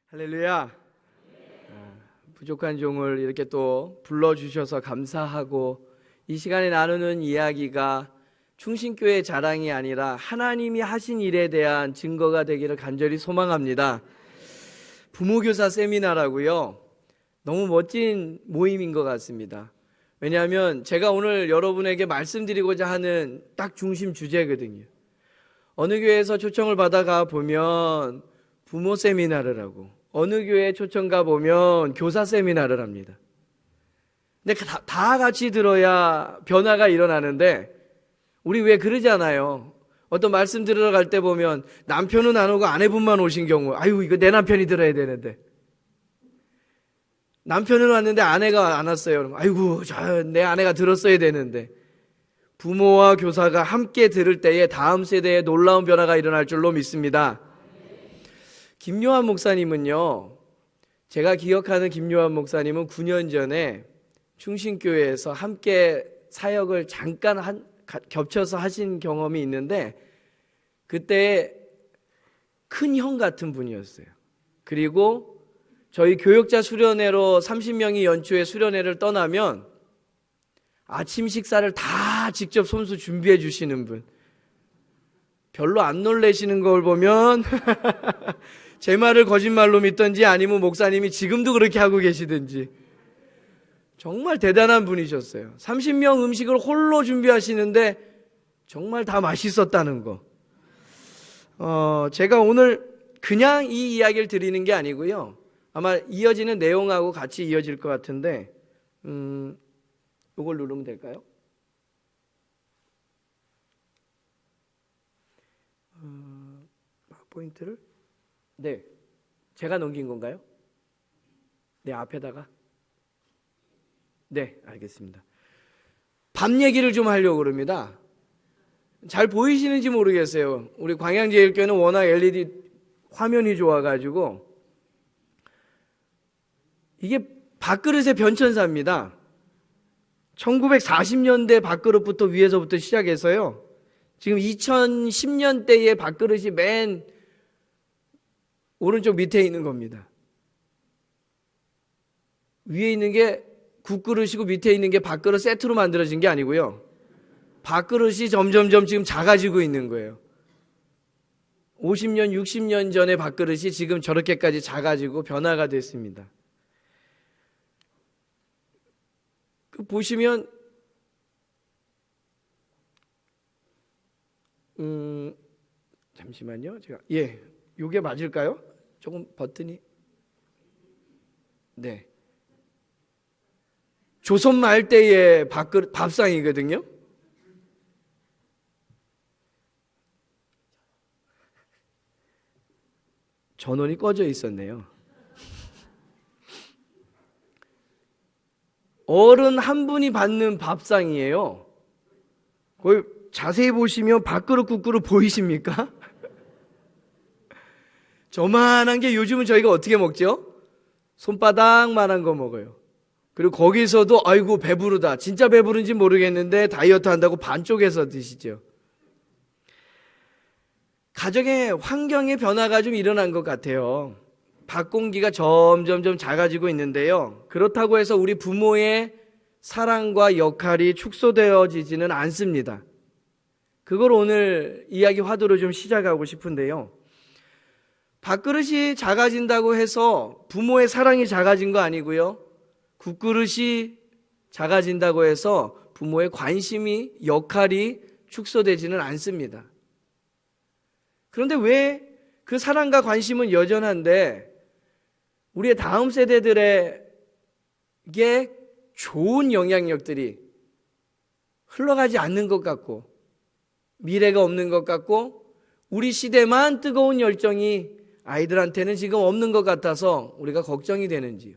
할렐루야. 부족한 종을 이렇게 또 불러주셔서 감사하고, 이 시간에 나누는 이야기가 충신교회 자랑이 아니라 하나님이 하신 일에 대한 증거가 되기를 간절히 소망합니다. 부모교사 세미나라고요. 너무 멋진 모임인 것 같습니다. 왜냐하면 제가 오늘 여러분에게 말씀드리고자 하는 딱 중심 주제거든요. 어느 교회에서 초청을 받아가 보면 부모 세미나를 하고, 어느 교회에 초청 가보면 교사 세미나를 합니다. 근데 다 같이 들어야 변화가 일어나는데, 우리 왜 그러잖아요. 어떤 말씀 들으러 갈 때 보면 남편은 안 오고 아내분만 오신 경우, 아유 이거 내 남편이 들어야 되는데, 남편은 왔는데 아내가 안 왔어요. 그럼 아이고 내 아내가 들었어야 되는데. 부모와 교사가 함께 들을 때에 다음 세대에 놀라운 변화가 일어날 줄로 믿습니다. 김요한 목사님은요, 제가 기억하는 김요한 목사님은 9년 전에 충신교회에서 함께 사역을 잠깐 겹쳐서 하신 경험이 있는데, 그때 큰 형 같은 분이었어요. 그리고 저희 교역자 수련회로 30명이 연초에 수련회를 떠나면 아침 식사를 다 직접 손수 준비해 주시는 분. 별로 안 놀라시는 걸 보면 제 말을 거짓말로 믿던지 아니면 목사님이 지금도 그렇게 하고 계시든지, 정말 대단한 분이셨어요. 30명 음식을 홀로 준비하시는데 정말 다 맛있었다는 거. 제가 오늘 그냥 이 이야기를 드리는 게 아니고요, 아마 이어지는 내용하고 같이 이어질 것 같은데, 이걸 누르면 될까요? 포인트를? 네, 제가 넘긴 건가요? 네, 앞에다가. 네, 알겠습니다. 밤 얘기를 좀 하려고 그럽니다. 잘 보이시는지 모르겠어요. 우리 광양제일교회는 워낙 LED 화면이 좋아가지고, 이게 밥그릇의 변천사입니다. 1940년대 밥그릇부터 위에서부터 시작해서요, 지금 2010년대의 밥그릇이 맨 오른쪽 밑에 있는 겁니다. 위에 있는 게 국그릇이고 밑에 있는 게 밥그릇 세트로 만들어진 게 아니고요, 밥그릇이 점점점 지금 작아지고 있는 거예요. 50년, 60년 전의 밥그릇이 지금 저렇게까지 작아지고 변화가 됐습니다. 보시면 잠시만요. 제가 요게 맞을까요? 조금 버튼이. 네. 조선 말 때의 밥상이거든요. 전원이 꺼져 있었네요. 어른 한 분이 받는 밥상이에요. 거기 자세히 보시면 밥그릇 국그릇 보이십니까? 저만한 게 요즘은 저희가 어떻게 먹죠? 손바닥만한 거 먹어요. 그리고 거기서도 아이고 배부르다, 진짜 배부른지 모르겠는데 다이어트 한다고 반쪽에서 드시죠. 가정의 환경의 변화가 좀 일어난 것 같아요. 밥 공기가 점점점 작아지고 있는데요, 그렇다고 해서 우리 부모의 사랑과 역할이 축소되어지지는 않습니다. 그걸 오늘 이야기 화두로 좀 시작하고 싶은데요, 밥그릇이 작아진다고 해서 부모의 사랑이 작아진 거 아니고요, 국그릇이 작아진다고 해서 부모의 관심이, 역할이 축소되지는 않습니다. 그런데 왜 그 사랑과 관심은 여전한데 우리의 다음 세대들에게 좋은 영향력들이 흘러가지 않는 것 같고, 미래가 없는 것 같고, 우리 시대만 뜨거운 열정이 아이들한테는 지금 없는 것 같아서 우리가 걱정이 되는지요.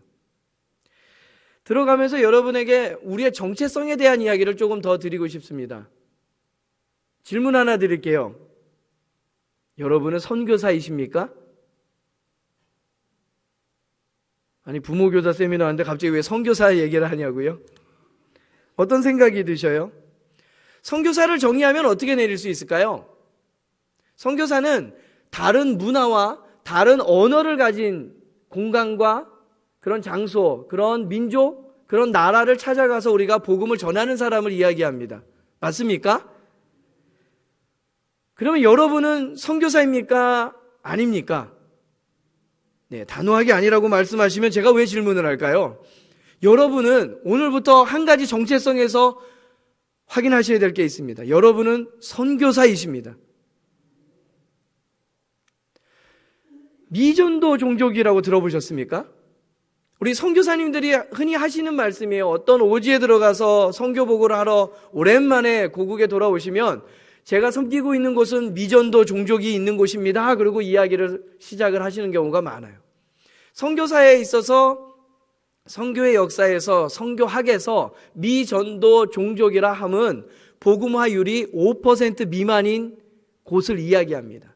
들어가면서 여러분에게 우리의 정체성에 대한 이야기를 조금 더 드리고 싶습니다. 질문 하나 드릴게요. 여러분은 선교사이십니까? 아니, 부모교사 세미나 하는데 갑자기 왜 선교사 얘기를 하냐고요? 어떤 생각이 드셔요? 선교사를 정의하면 어떻게 내릴 수 있을까요? 선교사는 다른 문화와 다른 언어를 가진 공간과 그런 장소, 그런 민족, 그런 나라를 찾아가서 우리가 복음을 전하는 사람을 이야기합니다. 맞습니까? 그러면 여러분은 선교사입니까? 아닙니까? 네, 단호하게 아니라고 말씀하시면 제가 왜 질문을 할까요? 여러분은 오늘부터 한 가지 정체성에서 확인하셔야 될 게 있습니다. 여러분은 선교사이십니다. 미전도 종족이라고 들어보셨습니까? 우리 선교사님들이 흔히 하시는 말씀이에요. 어떤 오지에 들어가서 선교 보고를 하러 오랜만에 고국에 돌아오시면 제가 섬기고 있는 곳은 미전도 종족이 있는 곳입니다. 그리고 이야기를 시작을 하시는 경우가 많아요. 선교사에 있어서 선교의 역사에서 선교학에서 미전도 종족이라 함은 복음화율이 5% 미만인 곳을 이야기합니다.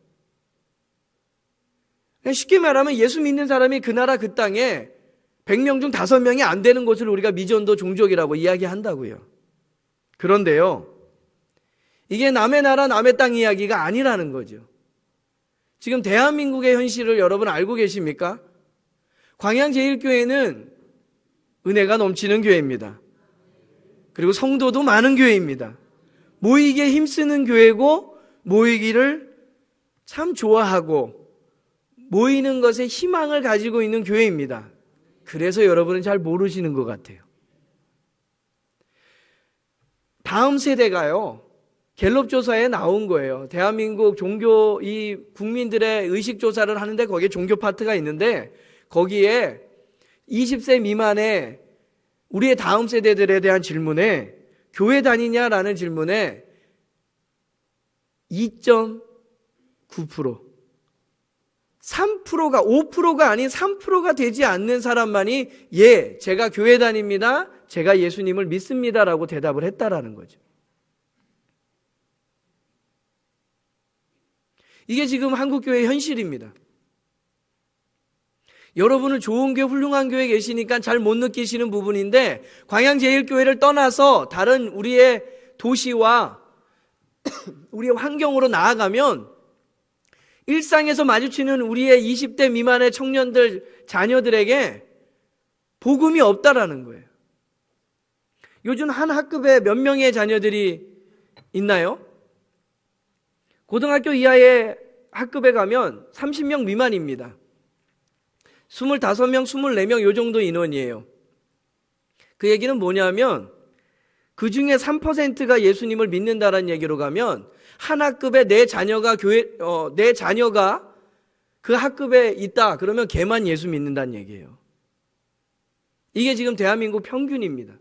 쉽게 말하면 예수 믿는 사람이 그 나라 그 땅에 100명 중 5명이 안 되는 곳을 우리가 미전도 종족이라고 이야기한다고요. 그런데요, 이게 남의 나라 남의 땅 이야기가 아니라는 거죠. 지금 대한민국의 현실을 여러분 알고 계십니까? 광양제일교회는 은혜가 넘치는 교회입니다. 그리고 성도도 많은 교회입니다. 모이기에 힘쓰는 교회고 모이기를 참 좋아하고 모이는 것에 희망을 가지고 있는 교회입니다. 그래서 여러분은 잘 모르시는 것 같아요. 다음 세대가요, 갤럽 조사에 나온 거예요. 대한민국 종교, 이 국민들의 의식 조사를 하는데 거기에 종교 파트가 있는데 거기에 20세 미만의 우리의 다음 세대들에 대한 질문에 교회 다니냐라는 질문에 2.9%, 3%가 5%가 아닌 3%가 되지 않는 사람만이 예, 제가 교회 다닙니다. 제가 예수님을 믿습니다라고 대답을 했다라는 거죠. 이게 지금 한국교회의 현실입니다. 여러분은 좋은 교회, 훌륭한 교회에 계시니까 잘 못 느끼시는 부분인데 광양제일교회를 떠나서 다른 우리의 도시와 우리의 환경으로 나아가면 일상에서 마주치는 우리의 20대 미만의 청년들, 자녀들에게 복음이 없다라는 거예요. 요즘 한 학급에 몇 명의 자녀들이 있나요? 고등학교 이하의 학급에 가면 30명 미만입니다. 25명, 24명 요 정도 인원이에요. 그 얘기는 뭐냐면 그 중에 3%가 예수님을 믿는다라는 얘기로 가면 한 학급에 내 자녀가 그 학급에 있다. 그러면 걔만 예수 믿는다는 얘기예요. 이게 지금 대한민국 평균입니다.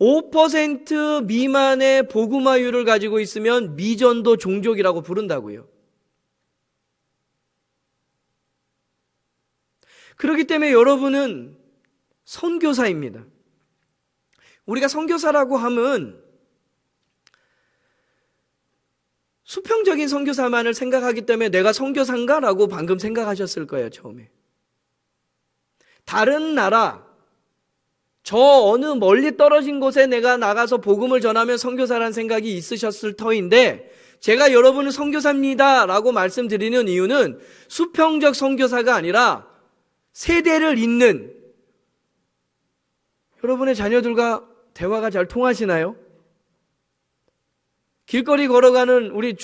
5% 미만의 복음화율을 가지고 있으면 미전도 종족이라고 부른다고요. 그렇기 때문에 여러분은 선교사입니다. 우리가 선교사라고 하면 수평적인 선교사만을 생각하기 때문에 내가 선교사인가라고 방금 생각하셨을 거예요, 처음에. 다른 나라, 저 어느 멀리 떨어진 곳에 내가 나가서 복음을 전하면 선교사라는 생각이 있으셨을 터인데 제가 여러분은 선교사입니다 라고 말씀드리는 이유는 수평적 선교사가 아니라 세대를 잇는, 여러분의 자녀들과 대화가 잘 통하시나요? 길거리 걸어가는 우리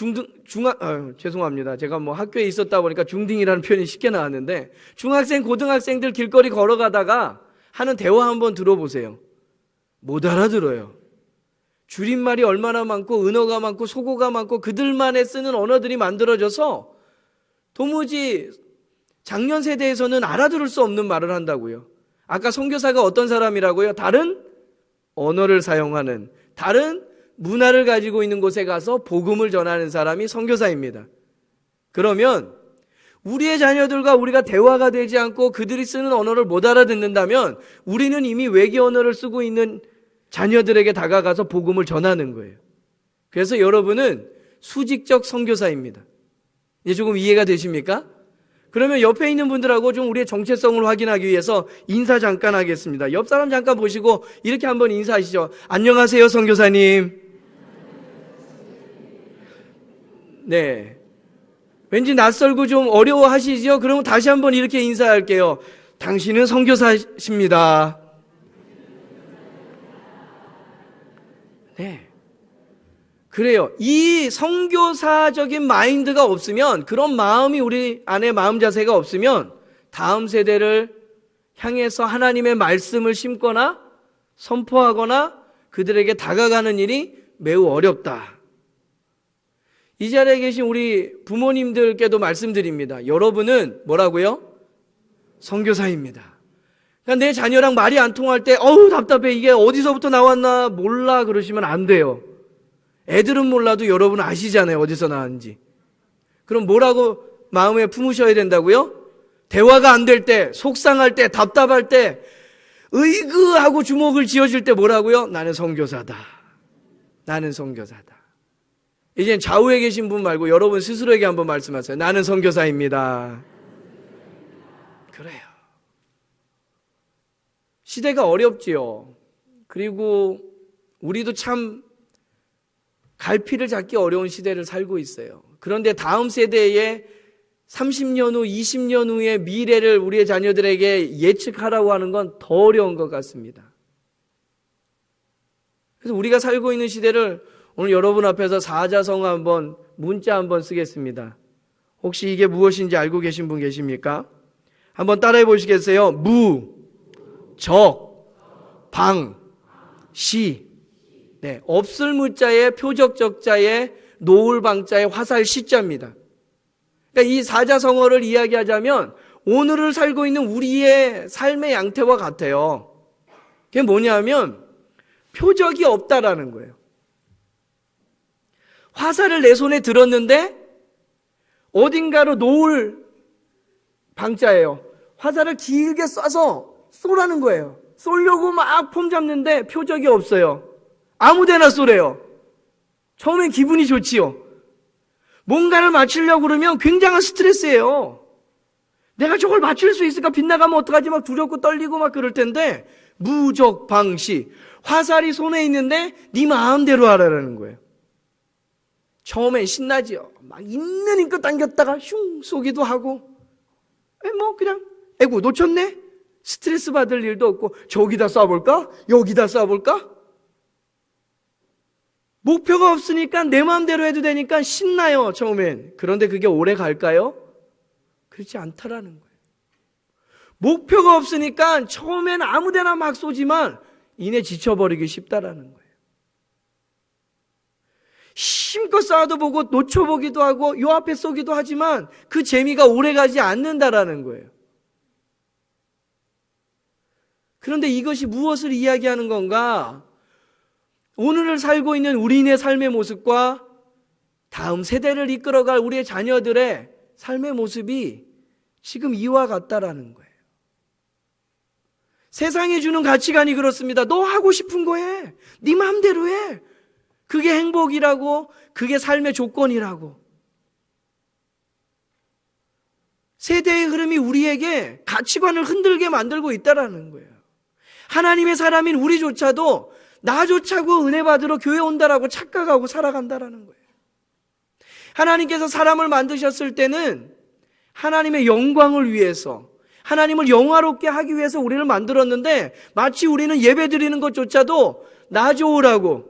죄송합니다. 제가 뭐 학교에 있었다 보니까 중딩이라는 표현이 쉽게 나왔는데 중학생, 고등학생들 길거리 걸어가다가 하는 대화 한번 들어보세요. 못 알아들어요. 줄임말이 얼마나 많고 은어가 많고 속어가 많고 그들만의 쓰는 언어들이 만들어져서 도무지 작년 세대에서는 알아들을 수 없는 말을 한다고요. 아까 선교사가 어떤 사람이라고요? 다른 언어를 사용하는, 다른 문화를 가지고 있는 곳에 가서 복음을 전하는 사람이 선교사입니다. 그러면 우리의 자녀들과 우리가 대화가 되지 않고 그들이 쓰는 언어를 못 알아듣는다면 우리는 이미 외계 언어를 쓰고 있는 자녀들에게 다가가서 복음을 전하는 거예요. 그래서 여러분은 수직적 선교사입니다. 이제 조금 이해가 되십니까? 그러면 옆에 있는 분들하고 좀 우리의 정체성을 확인하기 위해서 인사 잠깐 하겠습니다. 옆 사람 잠깐 보시고 이렇게 한번 인사하시죠. 안녕하세요, 선교사님. 네. 왠지 낯설고 좀 어려워하시죠? 그러면 다시 한번 이렇게 인사할게요. 당신은 선교사십니다. 네. 그래요. 이 선교사적인 마인드가 없으면, 그런 마음이 우리 안에 마음 자세가 없으면 다음 세대를 향해서 하나님의 말씀을 심거나 선포하거나 그들에게 다가가는 일이 매우 어렵다. 이 자리에 계신 우리 부모님들께도 말씀드립니다. 여러분은 뭐라고요? 선교사입니다. 그러니까 내 자녀랑 말이 안 통할 때 어우 답답해, 이게 어디서부터 나왔나 몰라 그러시면 안 돼요. 애들은 몰라도 여러분 아시잖아요, 어디서 나왔는지. 그럼 뭐라고 마음에 품으셔야 된다고요? 대화가 안 될 때, 속상할 때, 답답할 때, 으이그 하고 주먹을 쥐어줄 때 뭐라고요? 나는 선교사다. 나는 선교사다. 이젠 좌우에 계신 분 말고 여러분 스스로에게 한번 말씀하세요. 나는 선교사입니다. 그래요. 시대가 어렵지요. 그리고 우리도 참 갈피를 잡기 어려운 시대를 살고 있어요. 그런데 다음 세대의 30년 후, 20년 후의 미래를 우리의 자녀들에게 예측하라고 하는 건 더 어려운 것 같습니다. 그래서 우리가 살고 있는 시대를 오늘 여러분 앞에서 사자성어 한번, 문자 한번 쓰겠습니다. 혹시 이게 무엇인지 알고 계신 분 계십니까? 한번 따라해 보시겠어요? 무, 적, 방, 시. 네, 없을 무자에 표적 적자에 노을 방자에 화살 시자입니다. 그러니까 이 사자성어를 이야기하자면 오늘을 살고 있는 우리의 삶의 양태와 같아요. 그게 뭐냐면 표적이 없다라는 거예요. 화살을 내 손에 들었는데 어딘가로 노을 방자예요. 화살을 길게 쏴서 쏘라는 거예요. 쏘려고 막 폼 잡는데 표적이 없어요. 아무데나 쏘래요. 처음엔 기분이 좋지요. 뭔가를 맞추려고 그러면 굉장한 스트레스예요. 내가 저걸 맞출 수 있을까? 빗나가면 어떡하지? 막 두렵고 떨리고 막 그럴 텐데, 무적 방시. 화살이 손에 있는데 네 마음대로 하라는 거예요. 처음엔 신나지요. 막 있는 힘껏 당겼다가 슝 쏘기도 하고, 뭐 그냥 에구 놓쳤네? 스트레스 받을 일도 없고, 저기다 쏴볼까? 여기다 쏴볼까? 목표가 없으니까 내 마음대로 해도 되니까 신나요, 처음엔. 그런데 그게 오래 갈까요? 그렇지 않다라는 거예요. 목표가 없으니까 처음엔 아무데나 막 쏘지만 이내 지쳐버리기 쉽다라는 거예요. 힘껏 쏴도 보고 놓쳐보기도 하고 요 앞에 쏘기도 하지만 그 재미가 오래 가지 않는다라는 거예요. 그런데 이것이 무엇을 이야기하는 건가? 오늘을 살고 있는 우리의 삶의 모습과 다음 세대를 이끌어갈 우리의 자녀들의 삶의 모습이 지금 이와 같다라는 거예요. 세상이 주는 가치관이 그렇습니다. 너 하고 싶은 거 해. 네 마음대로 해. 그게 행복이라고, 그게 삶의 조건이라고. 세대의 흐름이 우리에게 가치관을 흔들게 만들고 있다라는 거예요. 하나님의 사람인 우리조차도 나조차고 은혜 받으러 교회 온다라고 착각하고 살아간다라는 거예요. 하나님께서 사람을 만드셨을 때는 하나님의 영광을 위해서, 하나님을 영화롭게 하기 위해서 우리를 만들었는데 마치 우리는 예배 드리는 것조차도 나 좋으라고,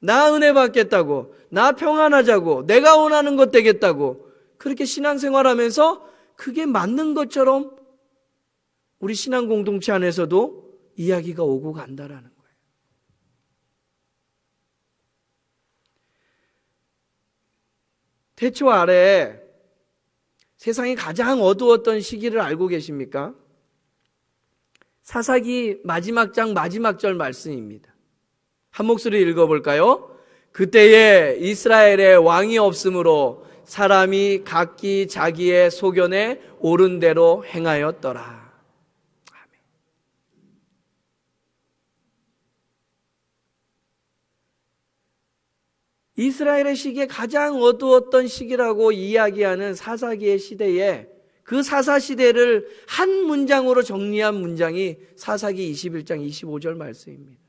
나 은혜 받겠다고, 나 평안하자고, 내가 원하는 것 되겠다고 그렇게 신앙생활하면서 그게 맞는 것처럼 우리 신앙 공동체 안에서도 이야기가 오고 간다라는 거예요. 태초 아래 세상이 가장 어두웠던 시기를 알고 계십니까? 사사기 마지막 장 마지막 절 말씀입니다. 한 목소리 읽어볼까요? 그때에 이스라엘에 왕이 없으므로 사람이 각기 자기의 소견에 옳은 대로 행하였더라. 이스라엘의 시기에 가장 어두웠던 시기라고 이야기하는 사사기의 시대에 그 사사 시대를 한 문장으로 정리한 문장이 사사기 21장 25절 말씀입니다.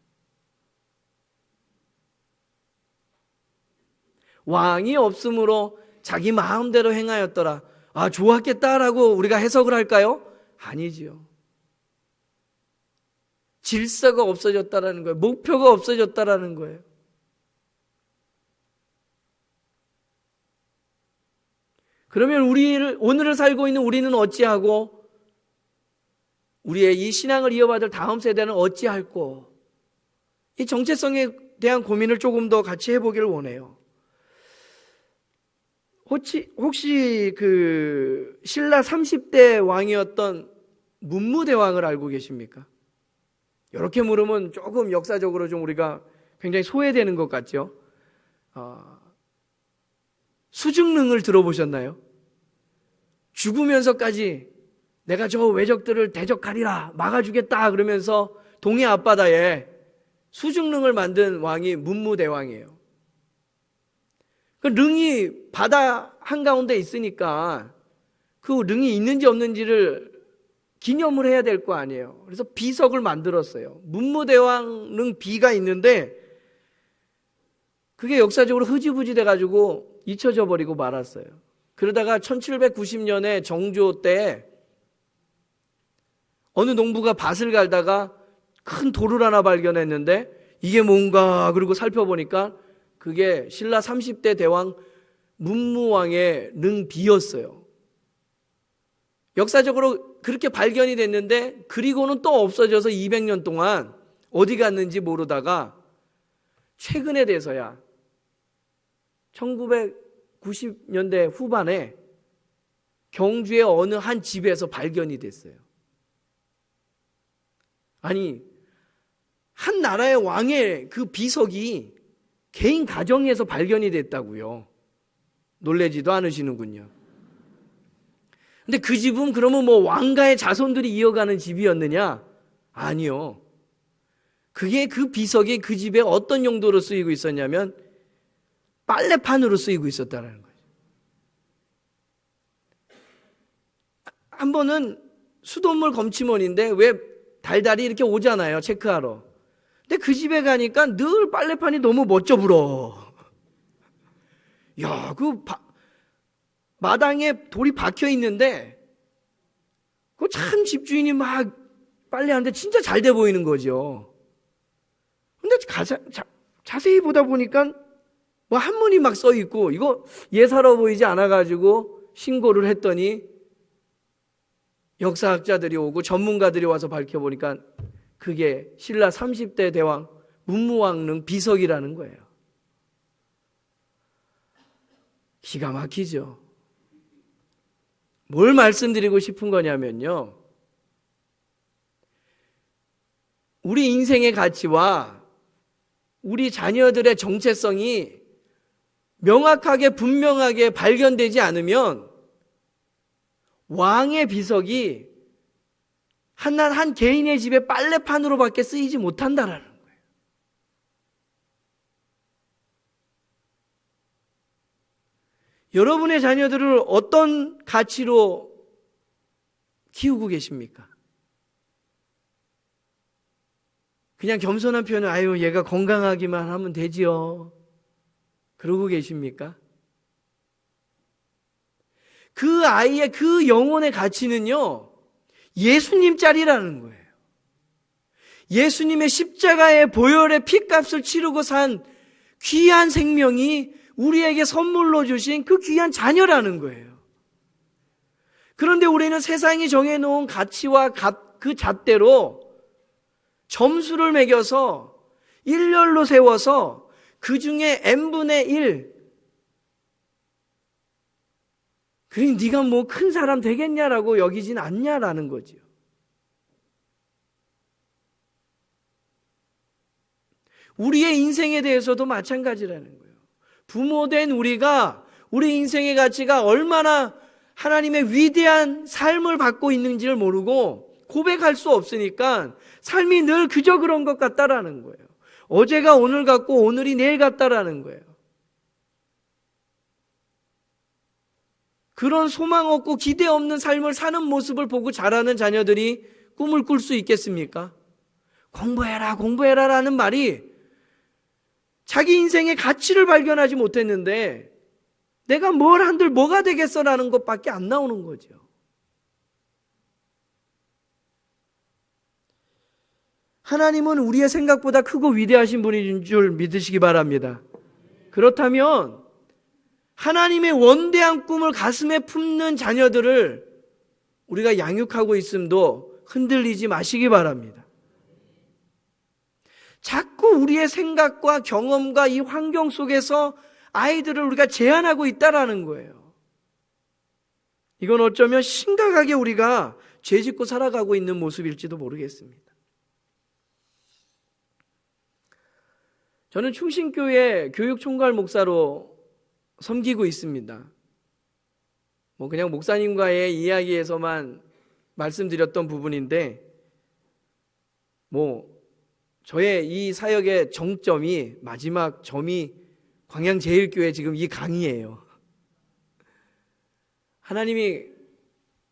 왕이 없으므로 자기 마음대로 행하였더라. 아, 좋았겠다라고 우리가 해석을 할까요? 아니지요. 질서가 없어졌다라는 거예요. 목표가 없어졌다라는 거예요. 그러면 오늘을 살고 있는 우리는 어찌하고 우리의 이 신앙을 이어받을 다음 세대는 어찌할꼬? 이 정체성에 대한 고민을 조금 더 같이 해보기를 원해요. 혹시 그 신라 30대 왕이었던 문무대왕을 알고 계십니까? 이렇게 물으면 조금 역사적으로 좀 우리가 굉장히 소외되는 것 같죠? 수중릉을 들어보셨나요? 죽으면서까지 내가 저 왜적들을 대적하리라, 막아주겠다 그러면서 동해 앞바다에 수중릉을 만든 왕이 문무대왕이에요. 그 릉이 바다 한가운데 있으니까 그 릉이 있는지 없는지를 기념을 해야 될 거 아니에요. 그래서 비석을 만들었어요. 문무대왕 릉 비가 있는데 그게 역사적으로 흐지부지 돼가지고 잊혀져 버리고 말았어요. 그러다가 1790년에 정조 때 어느 농부가 밭을 갈다가 큰 돌을 하나 발견했는데 이게 뭔가 그러고 살펴보니까 그게 신라 30대 대왕 문무왕의 릉비였어요. 역사적으로 그렇게 발견이 됐는데 그리고는 또 없어져서 200년 동안 어디 갔는지 모르다가 최근에 돼서야 1990년대 후반에 경주의 어느 한 집에서 발견이 됐어요. 아니, 한 나라의 왕의 그 비석이 개인 가정에서 발견이 됐다고요. 놀라지도 않으시는군요. 근데 그 집은 그러면 뭐 왕가의 자손들이 이어가는 집이었느냐? 아니요. 그게 그 비석이 그 집에 어떤 용도로 쓰이고 있었냐면 빨래판으로 쓰이고 있었다는 거죠. 한 번은 수돗물 검침원인데 왜 달달이 이렇게 오잖아요, 체크하러. 근데 그 집에 가니까 늘 빨래판이 너무 멋져 불어. 야, 마당에 돌이 박혀 있는데 그 참 집주인이 막 빨래하는데 진짜 잘 돼 보이는 거죠. 근데 자세히 보다 보니까 뭐 한문이 막 써 있고 이거 예사로 보이지 않아가지고 신고를 했더니 역사학자들이 오고 전문가들이 와서 밝혀보니까 그게 신라 30대 대왕 문무왕릉 비석이라는 거예요. 기가 막히죠. 뭘 말씀드리고 싶은 거냐면요, 우리 인생의 가치와 우리 자녀들의 정체성이 명확하게 분명하게 발견되지 않으면 왕의 비석이 한 개인의 집에 빨래판으로밖에 쓰이지 못한다라는 거예요. 여러분의 자녀들을 어떤 가치로 키우고 계십니까? 그냥 겸손한 표현은 아유 얘가 건강하기만 하면 되지요. 그러고 계십니까? 그 아이의 그 영혼의 가치는요, 예수님짜리라는 거예요. 예수님의 십자가의 보혈의 피값을 치르고 산 귀한 생명이 우리에게 선물로 주신 그 귀한 자녀라는 거예요. 그런데 우리는 세상이 정해놓은 가치와 그 잣대로 점수를 매겨서 일렬로 세워서 그 중에 n분의 1, 그러니 네가 뭐 큰 사람 되겠냐라고 여기진 않냐라는 거죠. 우리의 인생에 대해서도 마찬가지라는 거예요. 부모된 우리가 우리 인생의 가치가 얼마나 하나님의 위대한 삶을 받고 있는지를 모르고 고백할 수 없으니까 삶이 늘 그저 그런 것 같다라는 거예요. 어제가 오늘 같고 오늘이 내일 같다라는 거예요. 그런 소망 없고 기대 없는 삶을 사는 모습을 보고 자라는 자녀들이 꿈을 꿀 수 있겠습니까? 공부해라, 공부해라라는 말이 자기 인생의 가치를 발견하지 못했는데 내가 뭘 한들 뭐가 되겠어라는 것밖에 안 나오는 거죠. 하나님은 우리의 생각보다 크고 위대하신 분인 줄 믿으시기 바랍니다. 그렇다면 하나님의 원대한 꿈을 가슴에 품는 자녀들을 우리가 양육하고 있음도 흔들리지 마시기 바랍니다. 자꾸 우리의 생각과 경험과 이 환경 속에서 아이들을 우리가 제한하고 있다라는 거예요. 이건 어쩌면 심각하게 우리가 죄짓고 살아가고 있는 모습일지도 모르겠습니다. 저는 충신교회 교육총괄 목사로 섬기고 있습니다. 그냥 목사님과의 이야기에서만 말씀드렸던 부분인데, 저의 이 사역의 정점이, 마지막 점이 광양제일교회 지금 이 강의예요. 하나님이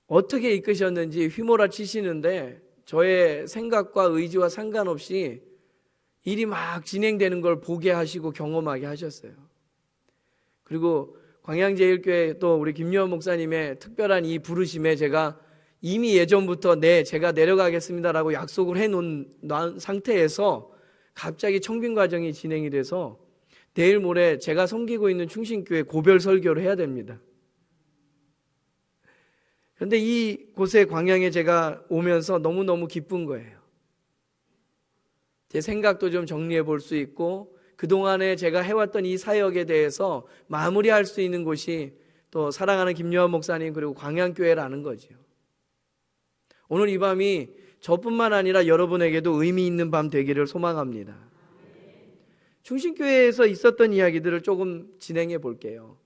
어떻게 이끄셨는지 휘몰아 치시는데 저의 생각과 의지와 상관없이 일이 막 진행되는 걸 보게 하시고 경험하게 하셨어요. 그리고 광양제일교회 또 우리 김유원 목사님의 특별한 이 부르심에 제가 이미 예전부터 제가 내려가겠습니다라고 약속을 해놓은 상태에서 갑자기 청빙 과정이 진행이 돼서 내일 모레 제가 섬기고 있는 충신교회 고별 설교를 해야 됩니다. 그런데 이곳에 광양에 제가 오면서 너무너무 기쁜 거예요. 제 생각도 좀 정리해 볼 수 있고 그동안에 제가 해왔던 이 사역에 대해서 마무리할 수 있는 곳이 또 사랑하는 김요한 목사님 그리고 광양교회라는 거죠. 오늘 이 밤이 저뿐만 아니라 여러분에게도 의미 있는 밤 되기를 소망합니다. 충신교회에서 있었던 이야기들을 조금 진행해 볼게요.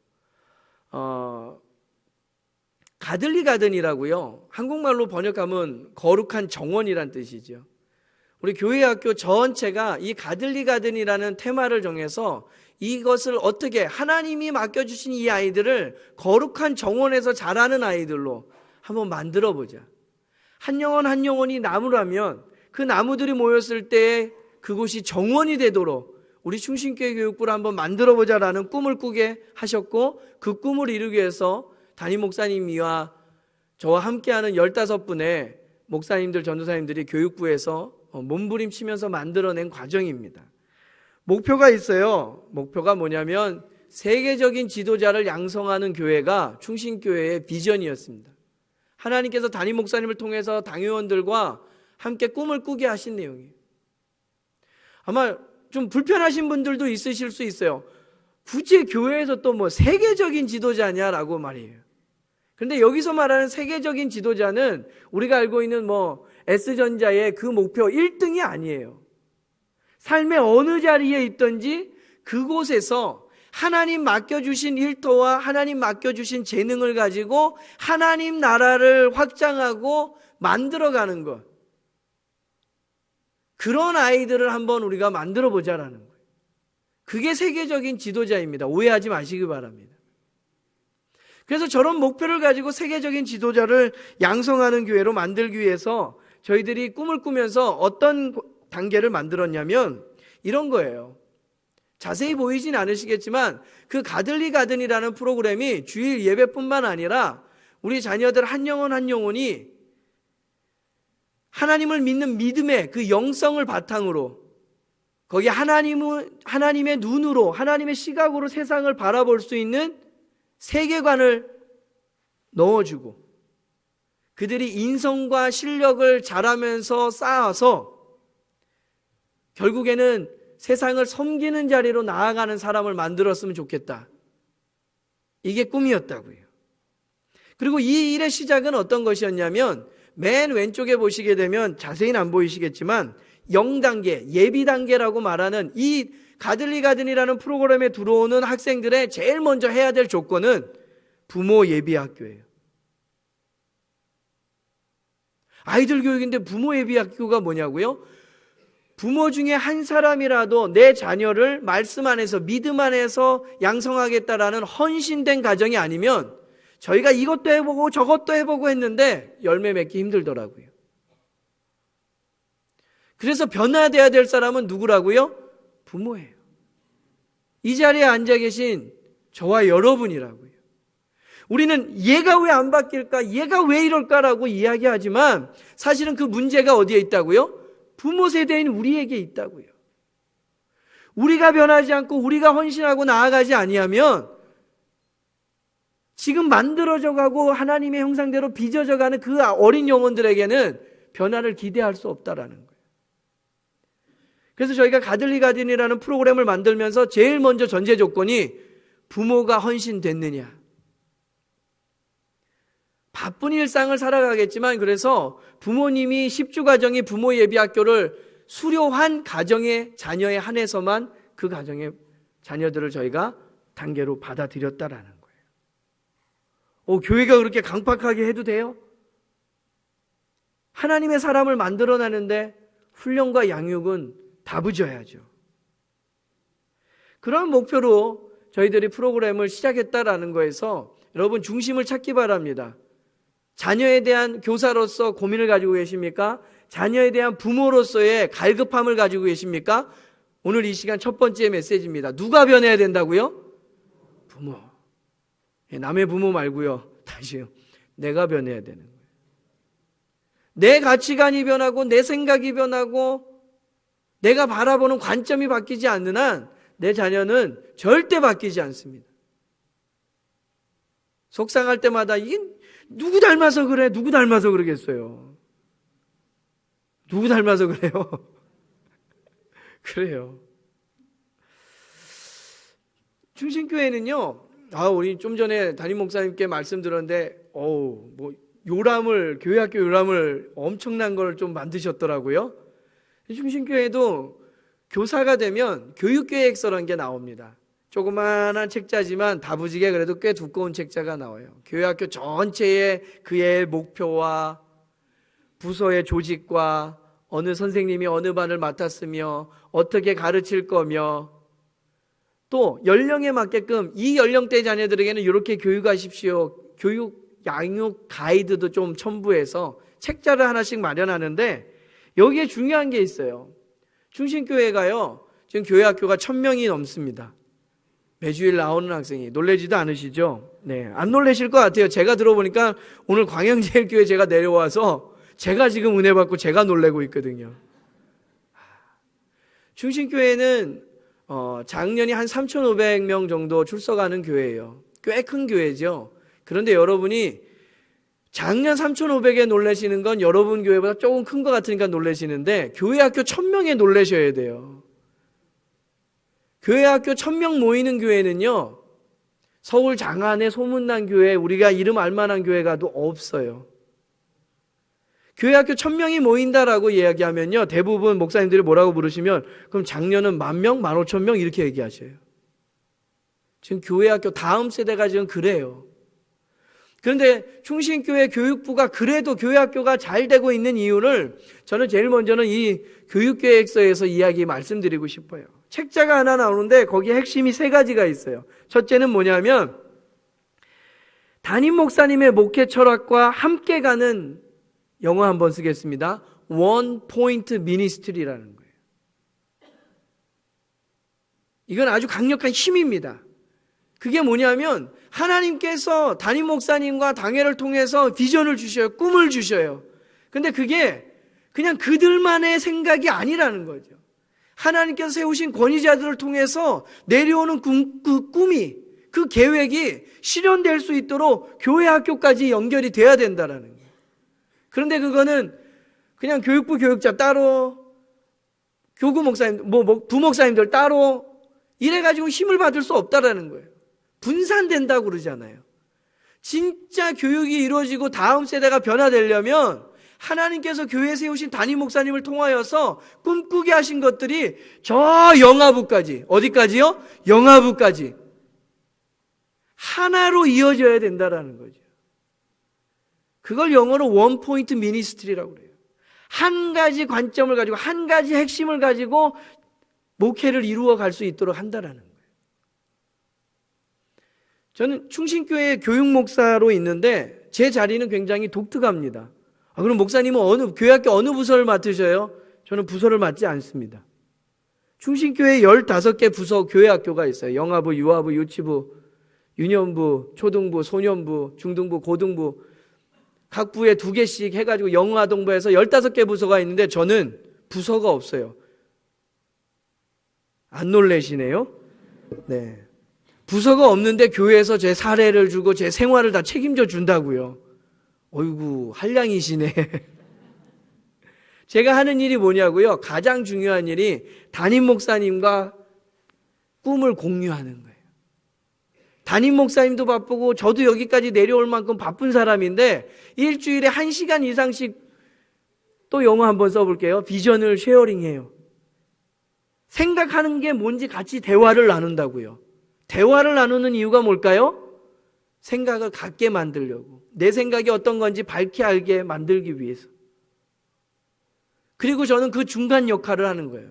가들리 가든이라고요. 한국말로 번역하면 거룩한 정원이란 뜻이죠. 우리 교회 학교 전체가 이 가들리 가든이라는 테마를 정해서 이것을 어떻게 하나님이 맡겨주신 이 아이들을 거룩한 정원에서 자라는 아이들로 한번 만들어 보자. 한 영혼 한 영혼이 나무라면 그 나무들이 모였을 때 그곳이 정원이 되도록 우리 충신교회 교육부를 한번 만들어 보자라는 꿈을 꾸게 하셨고, 그 꿈을 이루기 위해서 담임 목사님이와 저와 함께하는 15분의 목사님들, 전도사님들이 교육부에서 몸부림치면서 만들어낸 과정입니다. 목표가 있어요. 목표가 뭐냐면 세계적인 지도자를 양성하는 교회가 충신교회의 비전이었습니다. 하나님께서 담임 목사님을 통해서 당회원들과 함께 꿈을 꾸게 하신 내용이에요. 아마 좀 불편하신 분들도 있으실 수 있어요. 굳이 교회에서 또 세계적인 지도자냐라고 말이에요. 그런데 여기서 말하는 세계적인 지도자는 우리가 알고 있는 S전자의 그 목표 1등이 아니에요. 삶의 어느 자리에 있든지 그곳에서 하나님 맡겨주신 일터와 하나님 맡겨주신 재능을 가지고 하나님 나라를 확장하고 만들어가는 것. 그런 아이들을 한번 우리가 만들어 보자라는 거예요. 그게 세계적인 지도자입니다. 오해하지 마시기 바랍니다. 그래서 저런 목표를 가지고 세계적인 지도자를 양성하는 교회로 만들기 위해서 저희들이 꿈을 꾸면서 어떤 단계를 만들었냐면 이런 거예요. 자세히 보이진 않으시겠지만 그 가들리 가든이라는 프로그램이 주일 예배뿐만 아니라 우리 자녀들 한 영혼 한 영혼이 하나님을 믿는 믿음의 그 영성을 바탕으로 거기 하나님의 눈으로, 하나님의 시각으로 세상을 바라볼 수 있는 세계관을 넣어주고 그들이 인성과 실력을 자라면서 쌓아서 결국에는 세상을 섬기는 자리로 나아가는 사람을 만들었으면 좋겠다. 이게 꿈이었다고요. 그리고 이 일의 시작은 어떤 것이었냐면 맨 왼쪽에 보시게 되면 자세히는 안 보이시겠지만 0단계, 예비 단계라고 말하는 이 가들리 가든이라는 프로그램에 들어오는 학생들의 제일 먼저 해야 될 조건은 부모 예비 학교예요. 아이들 교육인데 부모 예비 학교가 뭐냐고요? 부모 중에 한 사람이라도 내 자녀를 말씀 안에서 믿음 안에서 양성하겠다라는 헌신된 가정이 아니면 저희가 이것도 해보고 저것도 해보고 했는데 열매 맺기 힘들더라고요. 그래서 변화돼야 될 사람은 누구라고요? 부모예요. 이 자리에 앉아 계신 저와 여러분이라고요. 우리는 얘가 왜 안 바뀔까? 얘가 왜 이럴까라고 이야기하지만 사실은 그 문제가 어디에 있다고요? 부모 세대인 우리에게 있다고요. 우리가 변하지 않고 우리가 헌신하고 나아가지 아니하면 지금 만들어져 가고 하나님의 형상대로 빚어져 가는 그 어린 영혼들에게는 변화를 기대할 수 없다라는 거예요. 그래서 저희가 가들리 가든이라는 프로그램을 만들면서 제일 먼저 전제 조건이 부모가 헌신됐느냐. 바쁜 일상을 살아가겠지만 그래서 부모님이 10주 가정이 부모 예비학교를 수료한 가정의 자녀에 한해서만 그 가정의 자녀들을 저희가 단계로 받아들였다라는 거예요. 교회가 그렇게 강팍하게 해도 돼요? 하나님의 사람을 만들어내는데 훈련과 양육은 다부져야죠. 그런 목표로 저희들이 프로그램을 시작했다라는 거에서 여러분 중심을 찾기 바랍니다. 자녀에 대한 교사로서 고민을 가지고 계십니까? 자녀에 대한 부모로서의 갈급함을 가지고 계십니까? 오늘 이 시간 첫 번째 메시지입니다. 누가 변해야 된다고요? 부모. 남의 부모 말고요. 다시요. 내가 변해야 되는 거예요. 내 가치관이 변하고 내 생각이 변하고 내가 바라보는 관점이 바뀌지 않는 한 내 자녀는 절대 바뀌지 않습니다. 속상할 때마다 이게 누구 닮아서 그래? 누구 닮아서 그러겠어요? 누구 닮아서 그래요? 그래요. 충신교회는요, 우리 좀 전에 담임 목사님께 말씀 들었는데, 교회학교 요람을 엄청난 걸 좀 만드셨더라고요. 충신교회도 교사가 되면 교육계획서라는 게 나옵니다. 조그마한 책자지만 다부지게 그래도 꽤 두꺼운 책자가 나와요. 교회학교 전체의 그의 목표와 부서의 조직과 어느 선생님이 어느 반을 맡았으며 어떻게 가르칠 거며 또 연령에 맞게끔 이 연령대 자녀들에게는 이렇게 교육하십시오. 교육 양육 가이드도 좀 첨부해서 책자를 하나씩 마련하는데 여기에 중요한 게 있어요. 충신교회가요, 지금 교회학교가 1000명이 넘습니다. 매주일 나오는 학생이. 놀라지도 않으시죠? 네, 안 놀라실 것 같아요. 제가 들어보니까 오늘 광양제일교회 제가 내려와서 제가 지금 은혜 받고 제가 놀래고 있거든요. 충신교회는 작년이 한 3,500명 정도 출석하는 교회예요. 꽤 큰 교회죠. 그런데 여러분이 작년 3,500에 놀라시는 건 여러분 교회보다 조금 큰 것 같으니까 놀라시는데 교회학교 1000명에 놀라셔야 돼요. 교회학교 1000명 모이는 교회는요, 서울 장안에 소문난 교회, 우리가 이름 알만한 교회가 또 없어요. 교회학교 1000명이 모인다라고 이야기하면요, 대부분 목사님들이 뭐라고 부르시면 그럼 작년은 10,000명, 15,000명 이렇게 얘기하셔요. 지금 교회학교 다음 세대가 지금 그래요. 그런데 충신교회 교육부가 그래도 교회학교가 잘 되고 있는 이유를 저는 제일 먼저는 이 교육계획서에서 이야기 말씀드리고 싶어요. 책자가 하나 나오는데 거기에 핵심이 3가지가 있어요. 첫째는 뭐냐면 담임 목사님의 목회 철학과 함께 가는 영어 한번 쓰겠습니다. One Point Ministry라는 거예요. 이건 아주 강력한 힘입니다. 그게 뭐냐면 하나님께서 담임 목사님과 당회를 통해서 비전을 주셔요. 꿈을 주셔요. 근데 그게 그냥 그들만의 생각이 아니라는 거죠. 하나님께서 세우신 권위자들을 통해서 내려오는 그 꿈이, 그 계획이 실현될 수 있도록 교회 학교까지 연결이 돼야 된다는 거예요. 그런데 그거는 그냥 교육부 교육자 따로, 교구 목사님, 부목사님들 따로 이래가지고 힘을 받을 수 없다라는 거예요. 분산된다고 그러잖아요. 진짜 교육이 이루어지고 다음 세대가 변화되려면 하나님께서 교회에 세우신 담임 목사님을 통하여서 꿈꾸게 하신 것들이 저 영아부까지, 어디까지요? 영아부까지 하나로 이어져야 된다라는 거죠. 그걸 영어로 원 포인트 미니스트리라고 그래요. 한 가지 관점을 가지고 한 가지 핵심을 가지고 목회를 이루어 갈 수 있도록 한다라는 거예요. 저는 충신교회 교육 목사로 있는데 제 자리는 굉장히 독특합니다. 그럼 목사님은 교회학교 어느 부서를 맡으셔요? 저는 부서를 맡지 않습니다. 충신교회 15개 부서 교회학교가 있어요. 영아부, 유아부, 유치부. 유년부, 초등부, 소년부, 중등부, 고등부 각 부에 2개씩 해가지고 영아동부에서 15개 부서가 있는데 저는 부서가 없어요. 안 놀래시네요? 네. 부서가 없는데 교회에서 제 사례를 주고 제 생활을 다 책임져 준다고요. 어이구, 한량이시네. 제가 하는 일이 뭐냐고요? 가장 중요한 일이 담임 목사님과 꿈을 공유하는 거예요. 담임 목사님도 바쁘고 저도 여기까지 내려올 만큼 바쁜 사람인데 일주일에 1시간 이상씩 또 영어 한번 써볼게요. 비전을 쉐어링해요. 생각하는 게 뭔지 같이 대화를 나눈다고요. 대화를 나누는 이유가 뭘까요? 생각을 갖게 만들려고. 내 생각이 어떤 건지 밝게 알게 만들기 위해서. 그리고 저는 그 중간 역할을 하는 거예요.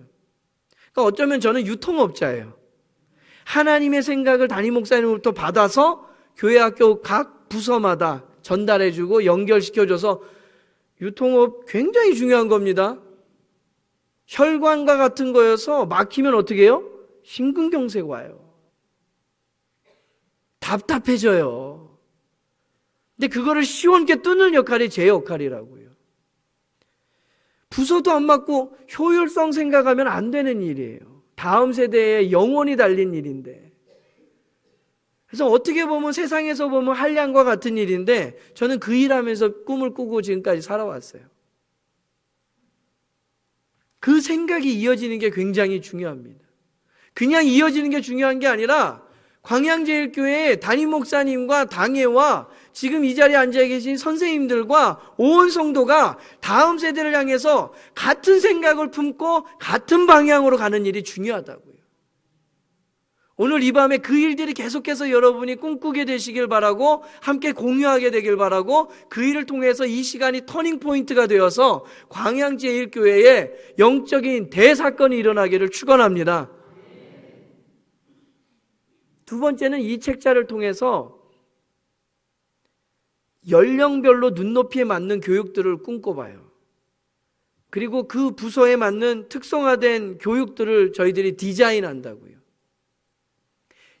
그러니까 어쩌면 저는 유통업자예요. 하나님의 생각을 담임 목사님으로부터 받아서 교회 학교 각 부서마다 전달해주고 연결시켜줘서 유통업 굉장히 중요한 겁니다. 혈관과 같은 거여서 막히면 어떻게 해요? 심근경색 와요. 답답해져요. 근데 그거를 시원하게 뚫는 역할이 제 역할이라고요. 부서도 안 맞고 효율성 생각하면 안 되는 일이에요. 다음 세대에 영원히 달린 일인데. 그래서 어떻게 보면 세상에서 보면 한량과 같은 일인데 저는 그 일하면서 꿈을 꾸고 지금까지 살아왔어요. 그 생각이 이어지는 게 굉장히 중요합니다. 그냥 이어지는 게 중요한 게 아니라 광양제일교회의 담임 목사님과 당회와 지금 이 자리에 앉아 계신 선생님들과 온 성도가 다음 세대를 향해서 같은 생각을 품고 같은 방향으로 가는 일이 중요하다고요. 오늘 이 밤에 그 일들이 계속해서 여러분이 꿈꾸게 되시길 바라고 함께 공유하게 되길 바라고 그 일을 통해서 이 시간이 터닝포인트가 되어서 광양제일교회에 영적인 대사건이 일어나기를 축원합니다. 두 번째는 이 책자를 통해서 연령별로 눈높이에 맞는 교육들을 꿈꿔봐요. 그리고 그 부서에 맞는 특성화된 교육들을 저희들이 디자인한다고요.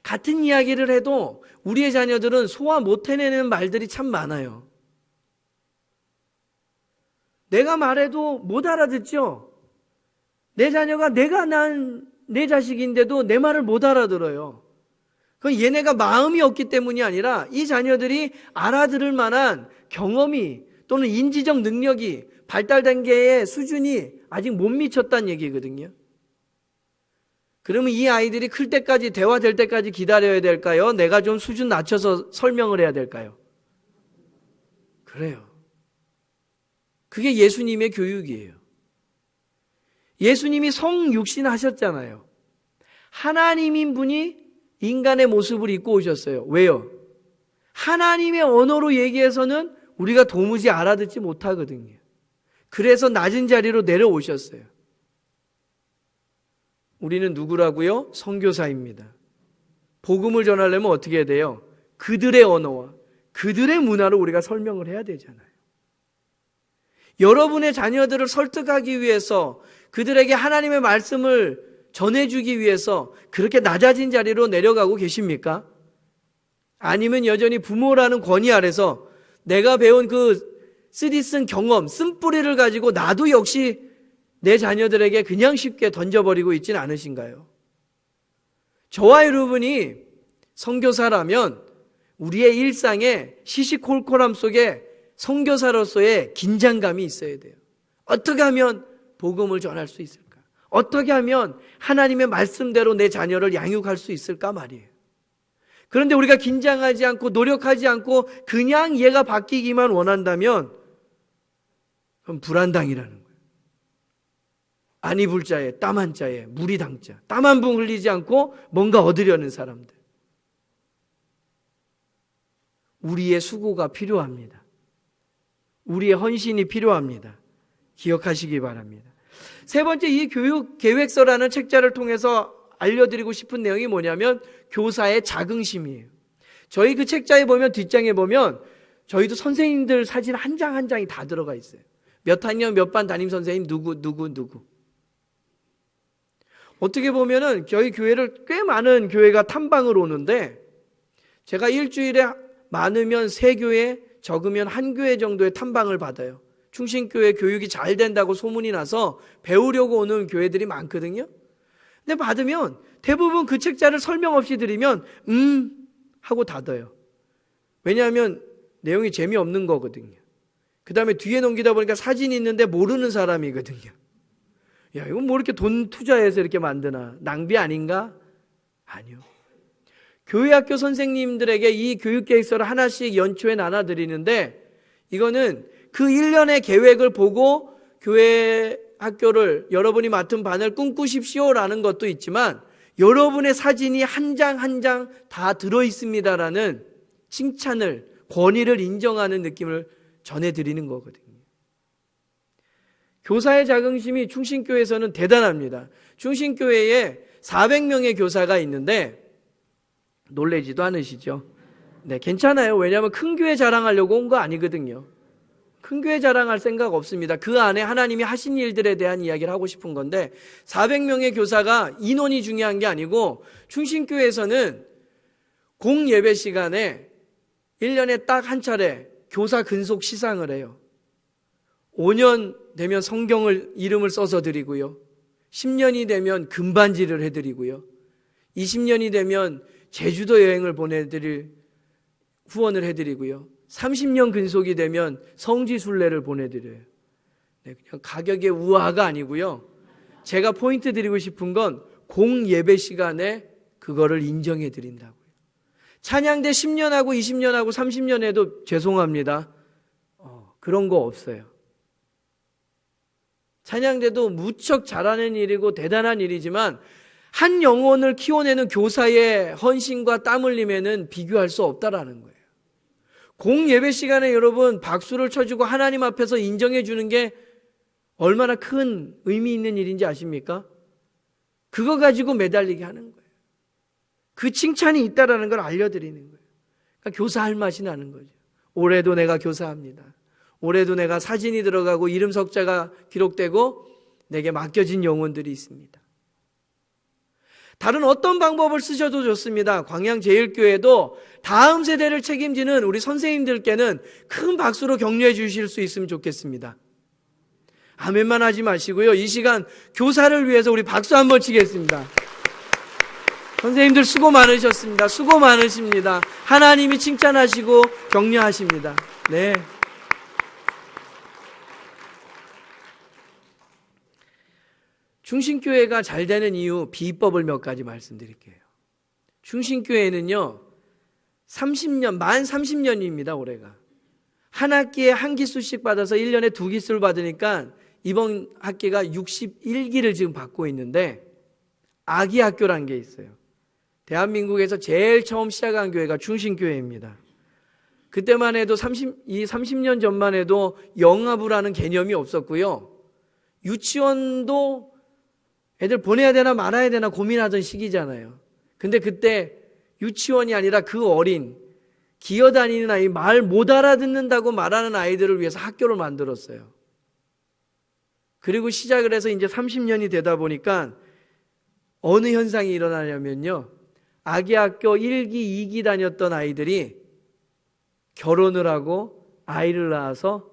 같은 이야기를 해도 우리의 자녀들은 소화 못 해내는 말들이 참 많아요. 내가 말해도 못 알아듣죠? 내 자녀가 내가 낳은 내 자식인데도 내 말을 못 알아들어요. 그건 얘네가 마음이 없기 때문이 아니라 이 자녀들이 알아들을 만한 경험이 또는 인지적 능력이 발달 단계의 수준이 아직 못 미쳤다는 얘기거든요. 그러면 이 아이들이 클 때까지 대화될 때까지 기다려야 될까요? 내가 좀 수준 낮춰서 설명을 해야 될까요? 그래요. 그게 예수님의 교육이에요. 예수님이 성육신 하셨잖아요. 하나님인 분이 인간의 모습을 입고 오셨어요. 왜요? 하나님의 언어로 얘기해서는 우리가 도무지 알아듣지 못하거든요. 그래서 낮은 자리로 내려오셨어요. 우리는 누구라고요? 선교사입니다. 복음을 전하려면 어떻게 해야 돼요? 그들의 언어와 그들의 문화로 우리가 설명을 해야 되잖아요. 여러분의 자녀들을 설득하기 위해서 그들에게 하나님의 말씀을 전해주기 위해서 그렇게 낮아진 자리로 내려가고 계십니까? 아니면 여전히 부모라는 권위 아래서 내가 배운 그 쓰디쓴 경험, 쓴뿌리를 가지고 나도 역시 내 자녀들에게 그냥 쉽게 던져버리고 있지는 않으신가요? 저와 여러분이 선교사라면 우리의 일상에 시시콜콜함 속에 선교사로서의 긴장감이 있어야 돼요. 어떻게 하면 복음을 전할 수 있을까? 어떻게 하면 하나님의 말씀대로 내 자녀를 양육할 수 있을까 말이에요. 그런데 우리가 긴장하지 않고 노력하지 않고 그냥 얘가 바뀌기만 원한다면 그럼 불안당이라는 거예요. 안 입을 자에 땀 한 자에 물이 당자. 땀 한 분 흘리지 않고 뭔가 얻으려는 사람들. 우리의 수고가 필요합니다. 우리의 헌신이 필요합니다. 기억하시기 바랍니다. 세 번째, 이 교육 계획서라는 책자를 통해서 알려드리고 싶은 내용이 뭐냐면 교사의 자긍심이에요. 저희 그 책자에 보면 뒷장에 보면 저희도 선생님들 사진 한 장 한 장이 다 들어가 있어요. 몇 학년 몇 반 담임 선생님 누구. 어떻게 보면은 저희 교회를 꽤 많은 교회가 탐방을 오는데 제가 일주일에 많으면 3교회, 적으면 1교회 정도의 탐방을 받아요. 충신교회 교육이 잘 된다고 소문이 나서 배우려고 오는 교회들이 많거든요. 근데 받으면 대부분 그 책자를 설명 없이 드리면 하고 닫아요. 왜냐하면 내용이 재미없는 거거든요. 그 다음에 뒤에 넘기다 보니까 사진이 있는데 모르는 사람이거든요. 야, 이건 뭐 이렇게 돈 투자해서 이렇게 만드나? 낭비 아닌가? 아니요. 교회학교 선생님들에게 이 교육계획서를 하나씩 연초에 나눠드리는데, 이거는 그 1년의 계획을 보고 교회 학교를, 여러분이 맡은 반을 꿈꾸십시오라는 것도 있지만, 여러분의 사진이 한 장 한 장 다 들어있습니다라는 칭찬을, 권위를 인정하는 느낌을 전해드리는 거거든요. 교사의 자긍심이 충신교회에서는 대단합니다. 충신교회에 400명의 교사가 있는데 놀라지도 않으시죠? 네, 괜찮아요. 왜냐하면 큰 교회 자랑하려고 온 거 아니거든요. 큰 교회 자랑할 생각 없습니다. 그 안에 하나님이 하신 일들에 대한 이야기를 하고 싶은 건데, 400명의 교사가 인원이 중요한 게 아니고, 충신교회에서는 공예배 시간에 1년에 딱 한 차례 교사 근속 시상을 해요. 5년 되면 성경을 이름을 써서 드리고요. 10년이 되면 금반지를 해드리고요. 20년이 되면 제주도 여행을 보내드릴 후원을 해드리고요. 30년 근속이 되면 성지순례를 보내드려요. 네, 그냥 가격의 우화가 아니고요. 제가 포인트 드리고 싶은 건 공예배 시간에 그거를 인정해 드린다고요. 찬양대 10년하고 20년하고 30년 해도 죄송합니다. 그런 거 없어요. 찬양대도 무척 잘하는 일이고 대단한 일이지만 한 영혼을 키워내는 교사의 헌신과 땀 흘림에는 비교할 수 없다라는 거예요. 공예배 시간에 여러분 박수를 쳐주고 하나님 앞에서 인정해 주는 게 얼마나 큰 의미 있는 일인지 아십니까? 그거 가지고 매달리게 하는 거예요. 그 칭찬이 있다라는 걸 알려드리는 거예요. 그러니까 교사할 맛이 나는 거죠. 올해도 내가 교사합니다. 올해도 내가 사진이 들어가고 이름 석자가 기록되고 내게 맡겨진 영혼들이 있습니다. 다른 어떤 방법을 쓰셔도 좋습니다. 광양제일교회도 다음 세대를 책임지는 우리 선생님들께는 큰 박수로 격려해 주실 수 있으면 좋겠습니다. 아멘만 하지 마시고요. 이 시간 교사를 위해서 우리 박수 한번 치겠습니다. 선생님들 수고 많으셨습니다. 수고 많으십니다. 하나님이 칭찬하시고 격려하십니다. 네. 충신교회가 잘 되는 이유 비법을 몇 가지 말씀드릴게요. 충신교회는요 30년, 만 30년입니다 올해가. 한 학기에 한 기수씩 받아서 1년에 2기수를 받으니까 이번 학기가 61기를 지금 받고 있는데, 아기 학교란 게 있어요. 대한민국에서 제일 처음 시작한 교회가 충신교회입니다. 그때만 해도 30년 전만 해도 영아부라는 개념이 없었고요. 유치원도 애들 보내야 되나 말아야 되나 고민하던 시기잖아요. 근데 그때 유치원이 아니라 그 어린 기어다니는 아이, 말 못 알아듣는다고 말하는 아이들을 위해서 학교를 만들었어요. 그리고 시작을 해서 이제 30년이 되다 보니까 어느 현상이 일어나냐면요, 아기 학교 1기, 2기 다녔던 아이들이 결혼을 하고 아이를 낳아서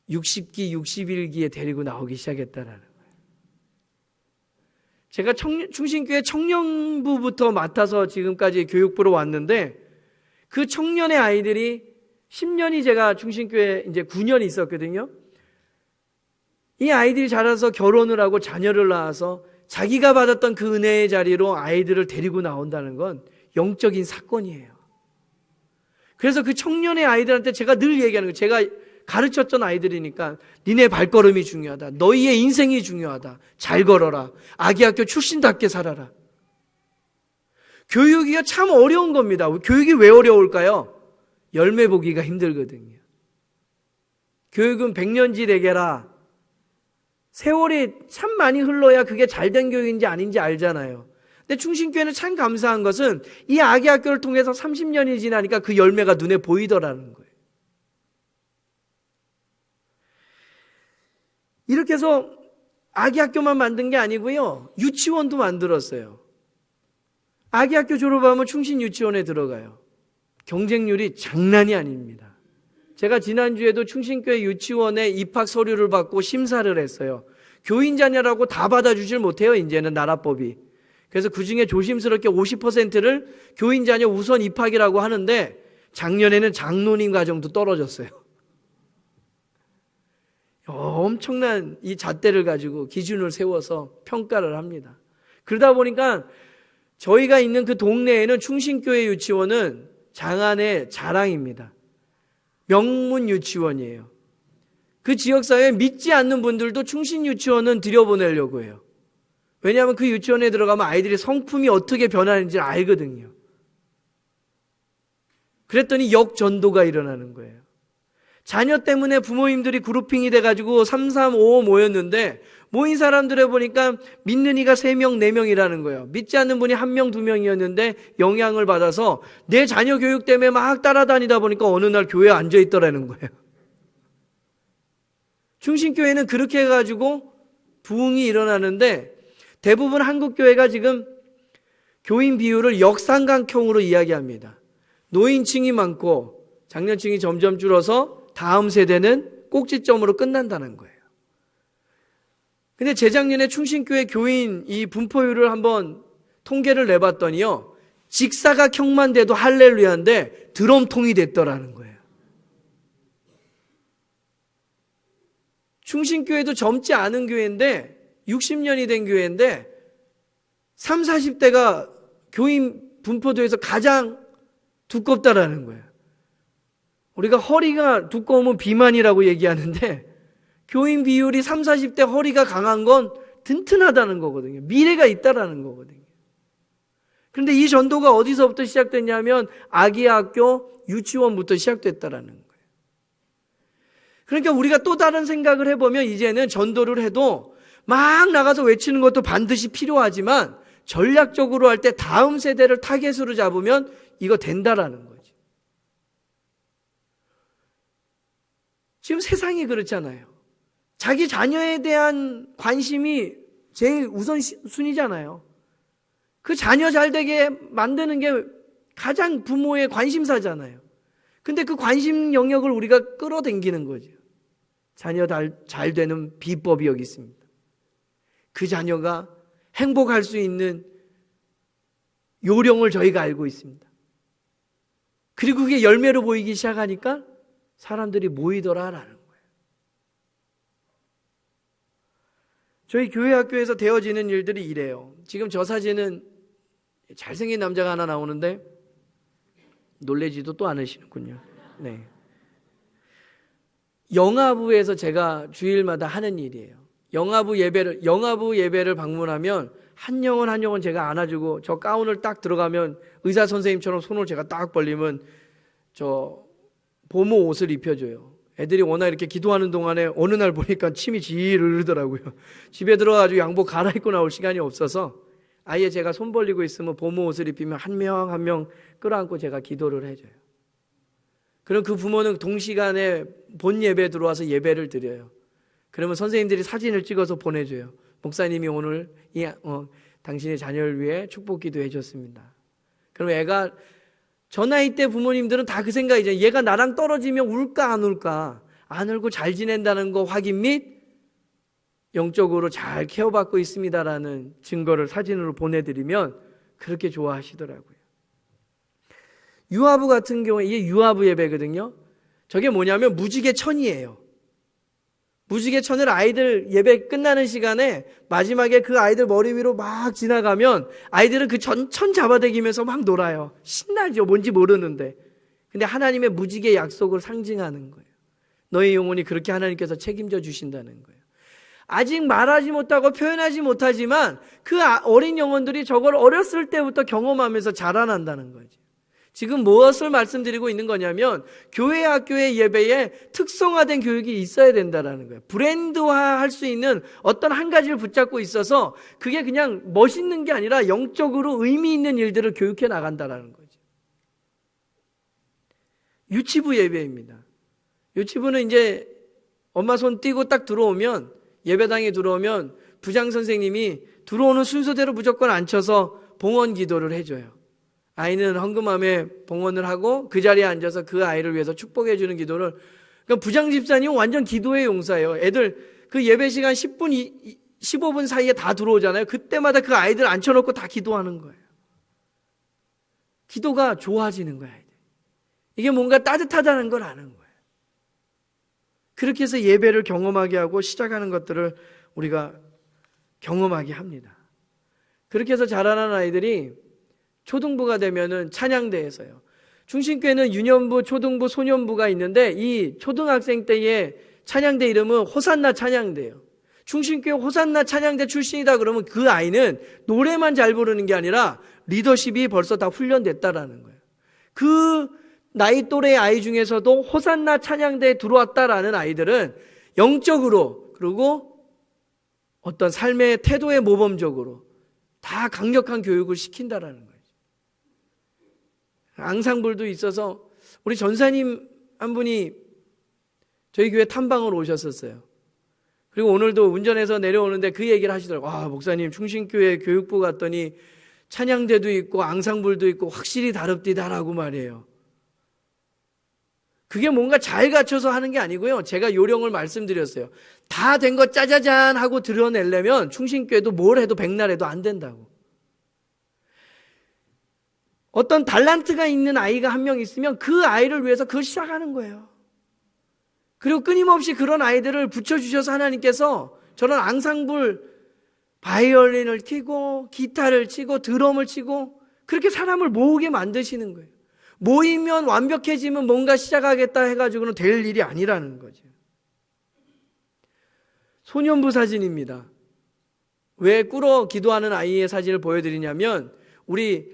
60기, 61기에 데리고 나오기 시작했다라는 거예요. 제가 충신교회 청년부부터 맡아서 지금까지 교육부로 왔는데, 그 청년의 아이들이 10년이 제가 충신교회 이제 9년 있었거든요. 이 아이들이 자라서 결혼을 하고 자녀를 낳아서 자기가 받았던 그 은혜의 자리로 아이들을 데리고 나온다는 건 영적인 사건이에요. 그래서 그 청년의 아이들한테 제가 늘 얘기하는 거예요. 제가 가르쳤던 아이들이니까 니네 발걸음이 중요하다. 너희의 인생이 중요하다. 잘 걸어라. 아기학교 출신답게 살아라. 교육이 참 어려운 겁니다. 교육이 왜 어려울까요? 열매 보기가 힘들거든요. 교육은 백년지 대계라. 세월이 참 많이 흘러야 그게 잘된 교육인지 아닌지 알잖아요. 근데 충신교회는 참 감사한 것은 이 아기 학교를 통해서 30년이 지나니까 그 열매가 눈에 보이더라는 거예요. 이렇게 해서 아기 학교만 만든 게 아니고요, 유치원도 만들었어요. 아기 학교 졸업하면 충신 유치원에 들어가요. 경쟁률이 장난이 아닙니다. 제가 지난주에도 충신교회 유치원에 입학 서류를 받고 심사를 했어요. 교인 자녀라고 다 받아주질 못해요, 이제는 나라법이. 그래서 그중에 조심스럽게 50%를 교인 자녀 우선 입학이라고 하는데 작년에는 장로님 과정도 떨어졌어요. 엄청난 이 잣대를 가지고 기준을 세워서 평가를 합니다. 그러다 보니까 저희가 있는 그 동네에는 충신교회 유치원은 장안의 자랑입니다. 명문 유치원이에요. 그 지역사회에 믿지 않는 분들도 충신 유치원은 들여보내려고 해요. 왜냐하면 그 유치원에 들어가면 아이들이 성품이 어떻게 변하는지 알거든요. 그랬더니 역전도가 일어나는 거예요. 자녀 때문에 부모님들이 그룹핑이 돼가지고 3, 3, 5 모였는데 모인 사람들에 보니까 믿는 이가 3명, 4명이라는 거예요. 믿지 않는 분이 1명, 2명이었는데 영향을 받아서 내 자녀 교육 때문에 막 따라다니다 보니까 어느 날 교회에 앉아있더라는 거예요. 충신교회는 그렇게 해가지고 부흥이 일어나는데 대부분 한국교회가 지금 교인 비율을 역삼각형으로 이야기합니다. 노인층이 많고 장년층이 점점 줄어서 다음 세대는 꼭지점으로 끝난다는 거예요. 근데 재작년에 충신교회 교인 이 분포율을 한번 통계를 내봤더니요, 직사각형만 돼도 할렐루야인데 드럼통이 됐더라는 거예요. 충신교회도 젊지 않은 교회인데 60년이 된 교회인데 3, 40대가 교인 분포도에서 가장 두껍다라는 거예요. 우리가 허리가 두꺼우면 비만이라고 얘기하는데 교인 비율이 3, 40대 허리가 강한 건 튼튼하다는 거거든요. 미래가 있다라는 거거든요. 그런데 이 전도가 어디서부터 시작됐냐면 아기 학교 유치원부터 시작됐다라는 거예요. 그러니까 우리가 또 다른 생각을 해보면 이제는 전도를 해도 막 나가서 외치는 것도 반드시 필요하지만 전략적으로 할 때 다음 세대를 타겟으로 잡으면 이거 된다라는 거지. 지금 세상이 그렇잖아요. 자기 자녀에 대한 관심이 제일 우선순위잖아요. 그 자녀 잘 되게 만드는 게 가장 부모의 관심사잖아요. 근데 그 관심 영역을 우리가 끌어당기는 거죠. 자녀 잘 되는 비법이 여기 있습니다. 그 자녀가 행복할 수 있는 요령을 저희가 알고 있습니다. 그리고 그게 열매로 보이기 시작하니까 사람들이 모이더라라는 거예요. 저희 교회 학교에서 되어지는 일들이 이래요. 지금 저 사진은 잘생긴 남자가 하나 나오는데 놀래지도 또 않으시는군요. 네. 영아부에서 제가 주일마다 하는 일이에요. 영아부 예배를 방문하면 한 영혼 제가 안아주고 저 가운을 딱 들어가면 의사 선생님처럼 손을 제가 딱 벌리면 저 보모 옷을 입혀줘요. 애들이 워낙 이렇게 기도하는 동안에 어느 날 보니까 침이 지르르 흐르더라고요. 집에 들어가지고 양복 갈아입고 나올 시간이 없어서 아예 제가 손 벌리고 있으면 보모 옷을 입히면 한 명 한 명 끌어안고 제가 기도를 해줘요. 그럼 그 부모는 동시간에 본 예배 들어와서 예배를 드려요. 그러면 선생님들이 사진을 찍어서 보내줘요. 목사님이 오늘 당신의 자녀를 위해 축복 기도해 줬습니다. 그럼 애가 저 나이 때 부모님들은 다 그 생각이죠. 얘가 나랑 떨어지면 울까 안 울까. 안 울고 잘 지낸다는 거 확인 및 영적으로 잘 케어받고 있습니다라는 증거를 사진으로 보내드리면 그렇게 좋아하시더라고요. 유아부 같은 경우에 이게 유아부 예배거든요. 저게 뭐냐면 무지개천이에요. 무지개천을 아이들 예배 끝나는 시간에 마지막에 그 아이들 머리 위로 막 지나가면 아이들은 그 천 잡아당기면서 막 놀아요. 신나죠. 뭔지 모르는데. 근데 하나님의 무지개 약속을 상징하는 거예요. 너의 영혼이 그렇게 하나님께서 책임져 주신다는 거예요. 아직 말하지 못하고 표현하지 못하지만 그 어린 영혼들이 저걸 어렸을 때부터 경험하면서 자라난다는 거죠. 지금 무엇을 말씀드리고 있는 거냐면 교회 학교의 예배에 특성화된 교육이 있어야 된다는 거예요. 브랜드화할 수 있는 어떤 한 가지를 붙잡고 있어서 그게 그냥 멋있는 게 아니라 영적으로 의미 있는 일들을 교육해 나간다는 거죠. 유치부 예배입니다. 유치부는 이제 엄마 손 띄고 딱 들어오면 예배당에 들어오면 부장 선생님이 들어오는 순서대로 무조건 앉혀서 봉헌 기도를 해줘요. 아이는 헌금함에 봉헌을 하고 그 자리에 앉아서 그 아이를 위해서 축복해 주는 기도를. 그러니까 부장 집사님은 완전 기도의 용사예요. 애들 그 예배 시간 10분, 15분 사이에 다 들어오잖아요. 그때마다 그 아이들 앉혀놓고 다 기도하는 거예요. 기도가 좋아지는 거야. 이게 뭔가 따뜻하다는 걸 아는 거예요. 그렇게 해서 예배를 경험하게 하고 시작하는 것들을 우리가 경험하게 합니다. 그렇게 해서 자라는 아이들이 초등부가 되면은 찬양대에서요. 충신교회는 유년부, 초등부, 소년부가 있는데 이 초등학생 때의 찬양대 이름은 호산나 찬양대예요. 충신교회 호산나 찬양대 출신이다 그러면 그 아이는 노래만 잘 부르는 게 아니라 리더십이 벌써 다 훈련됐다라는 거예요. 그 나이 또래의 아이 중에서도 호산나 찬양대에 들어왔다라는 아이들은 영적으로 그리고 어떤 삶의 태도의 모범적으로 다 강력한 교육을 시킨다라는 거예요. 앙상블도 있어서 우리 전사님 한 분이 저희 교회 탐방을 오셨었어요. 그리고 오늘도 운전해서 내려오는데 그 얘기를 하시더라고요. 와, 목사님 충신교회 교육부 갔더니 찬양대도 있고 앙상블도 있고 확실히 다릅디다라고 말이에요. 그게 뭔가 잘 갖춰서 하는 게 아니고요. 제가 요령을 말씀드렸어요. 다 된 거 짜자잔 하고 드러내려면 충신교회도 뭘 해도 백날 해도 안 된다고. 어떤 달란트가 있는 아이가 한 명 있으면 그 아이를 위해서 그걸 시작하는 거예요. 그리고 끊임없이 그런 아이들을 붙여주셔서 하나님께서 저런 앙상블, 바이올린을 켜고 기타를 치고 드럼을 치고 그렇게 사람을 모으게 만드시는 거예요. 모이면 완벽해지면 뭔가 시작하겠다 해가지고는 될 일이 아니라는 거죠. 소년부 사진입니다. 왜 꿇어 기도하는 아이의 사진을 보여드리냐면 우리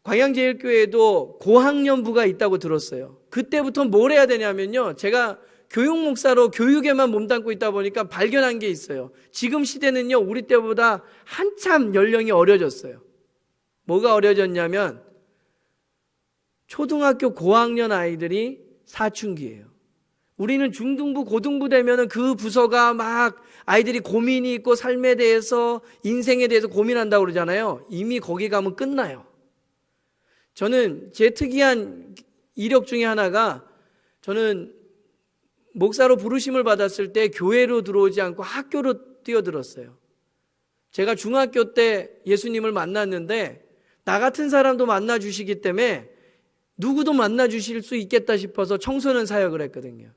광양제일교회에도 고학년부가 있다고 들었어요. 그때부터 뭘 해야 되냐면요. 제가 교육 목사로 교육에만 몸담고 있다 보니까 발견한 게 있어요. 지금 시대는요. 우리 때보다 한참 연령이 어려졌어요. 뭐가 어려졌냐면 초등학교 고학년 아이들이 사춘기예요. 우리는 중등부, 고등부 되면은 그 부서가 막 아이들이 고민이 있고 삶에 대해서 인생에 대해서 고민한다고 그러잖아요. 이미 거기 가면 끝나요. 저는 제 특이한 이력 중에 하나가 저는 목사로 부르심을 받았을 때 교회로 들어오지 않고 학교로 뛰어들었어요. 제가 중학교 때 예수님을 만났는데 나 같은 사람도 만나 주시기 때문에 누구도 만나 주실 수 있겠다 싶어서 청소년 사역을 했거든요.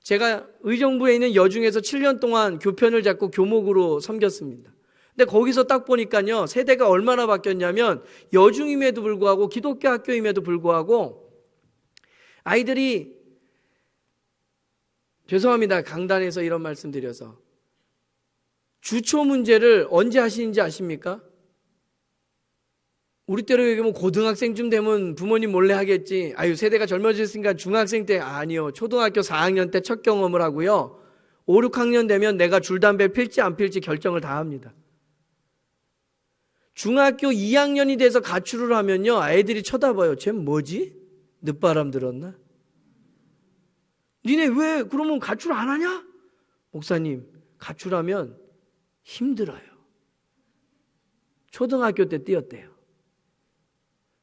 제가 의정부에 있는 여중에서 7년 동안 교편을 잡고 교목으로 섬겼습니다. 근데 거기서 딱 보니까요, 세대가 얼마나 바뀌었냐면 여중임에도 불구하고 기독교 학교임에도 불구하고 아이들이, 죄송합니다, 강단에서 이런 말씀 드려서, 주초 문제를 언제 하시는지 아십니까? 우리 때로 얘기하면 고등학생쯤 되면 부모님 몰래 하겠지. 아유, 세대가 젊어졌으니까 중학생 때. 아니요, 초등학교 4학년 때 첫 경험을 하고요, 5, 6학년 되면 내가 줄담배 필지 안 필지 결정을 다 합니다. 중학교 2학년이 돼서 가출을 하면요, 애들이 쳐다봐요. 쟤 뭐지? 늦바람 들었나? 니네 왜 그러면 가출 안 하냐? 목사님, 가출하면 힘들어요. 초등학교 때 뛰었대요.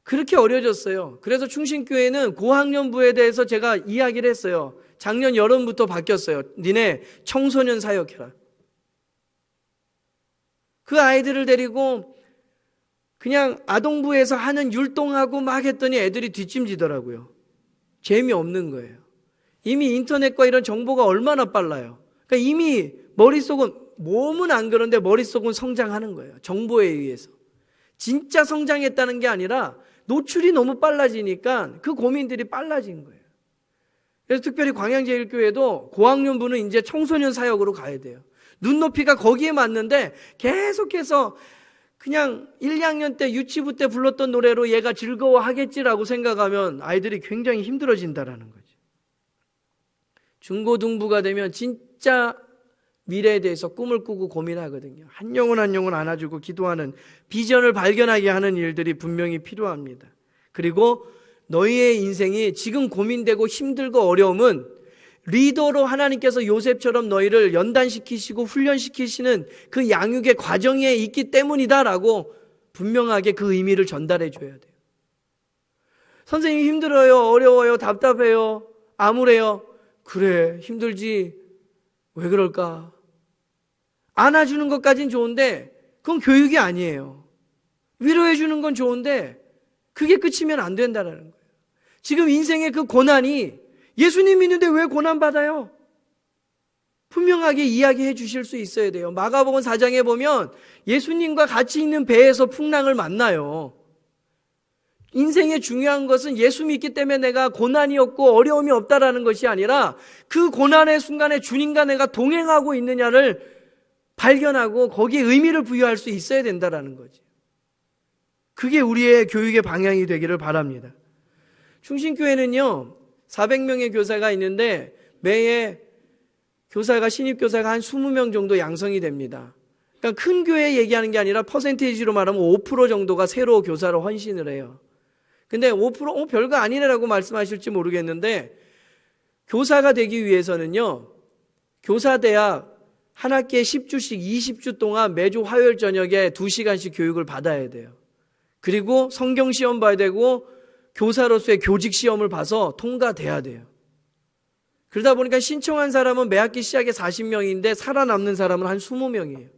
그렇게 어려졌어요. 그래서 충신교회는 고학년부에 대해서 제가 이야기를 했어요. 작년 여름부터 바뀌었어요. 니네 청소년 사역해라. 그 아이들을 데리고 그냥 아동부에서 하는 율동하고 막 했더니 애들이 뒷짐지더라고요. 재미없는 거예요. 이미 인터넷과 이런 정보가 얼마나 빨라요. 그러니까 이미 머릿속은, 몸은 안 그런데 머릿속은 성장하는 거예요. 정보에 의해서. 진짜 성장했다는 게 아니라 노출이 너무 빨라지니까 그 고민들이 빨라진 거예요. 그래서 특별히 광양제일교회도 고학년부는 이제 청소년 사역으로 가야 돼요. 눈높이가 거기에 맞는데 계속해서 그냥 1, 2학년 때 유치부 때 불렀던 노래로 얘가 즐거워하겠지라고 생각하면 아이들이 굉장히 힘들어진다라는 거죠. 중고등부가 되면 진짜 미래에 대해서 꿈을 꾸고 고민하거든요. 한 영혼 한 영혼 안아주고 기도하는, 비전을 발견하게 하는 일들이 분명히 필요합니다. 그리고 너희의 인생이 지금 고민되고 힘들고 어려움은 리더로 하나님께서 요셉처럼 너희를 연단시키시고 훈련시키시는 그 양육의 과정에 있기 때문이다라고 분명하게 그 의미를 전달해 줘야 돼요. 선생님 힘들어요, 어려워요, 답답해요, 암울해요. 그래, 힘들지. 왜 그럴까? 안아주는 것까진 좋은데 그건 교육이 아니에요. 위로해 주는 건 좋은데 그게 끝이면 안 된다는 거예요. 지금 인생의 그 고난이 예수님 있는데 왜 고난받아요? 분명하게 이야기해 주실 수 있어야 돼요. 마가복음 4장에 보면 예수님과 같이 있는 배에서 풍랑을 만나요. 인생의 중요한 것은 예수 믿기 때문에 내가 고난이 없고 어려움이 없다라는 것이 아니라 그 고난의 순간에 주님과 내가 동행하고 있느냐를 발견하고 거기에 의미를 부여할 수 있어야 된다라는 거죠. 그게 우리의 교육의 방향이 되기를 바랍니다. 충신교회는요 400명의 교사가 있는데 매해 교사가 신입교사가 한 20명 정도 양성이 됩니다. 그러니까 큰 교회 얘기하는 게 아니라 퍼센테이지로 말하면 5% 정도가 새로 교사로 헌신을 해요. 근데 5% 별거 아니네라고 말씀하실지 모르겠는데 교사가 되기 위해서는요 교사대학 한 학기에 10주씩 20주 동안 매주 화요일 저녁에 2시간씩 교육을 받아야 돼요. 그리고 성경시험 봐야 되고 교사로서의 교직시험을 봐서 통과돼야 돼요. 그러다 보니까 신청한 사람은 매 학기 시작에 40명인데 살아남는 사람은 한 20명이에요.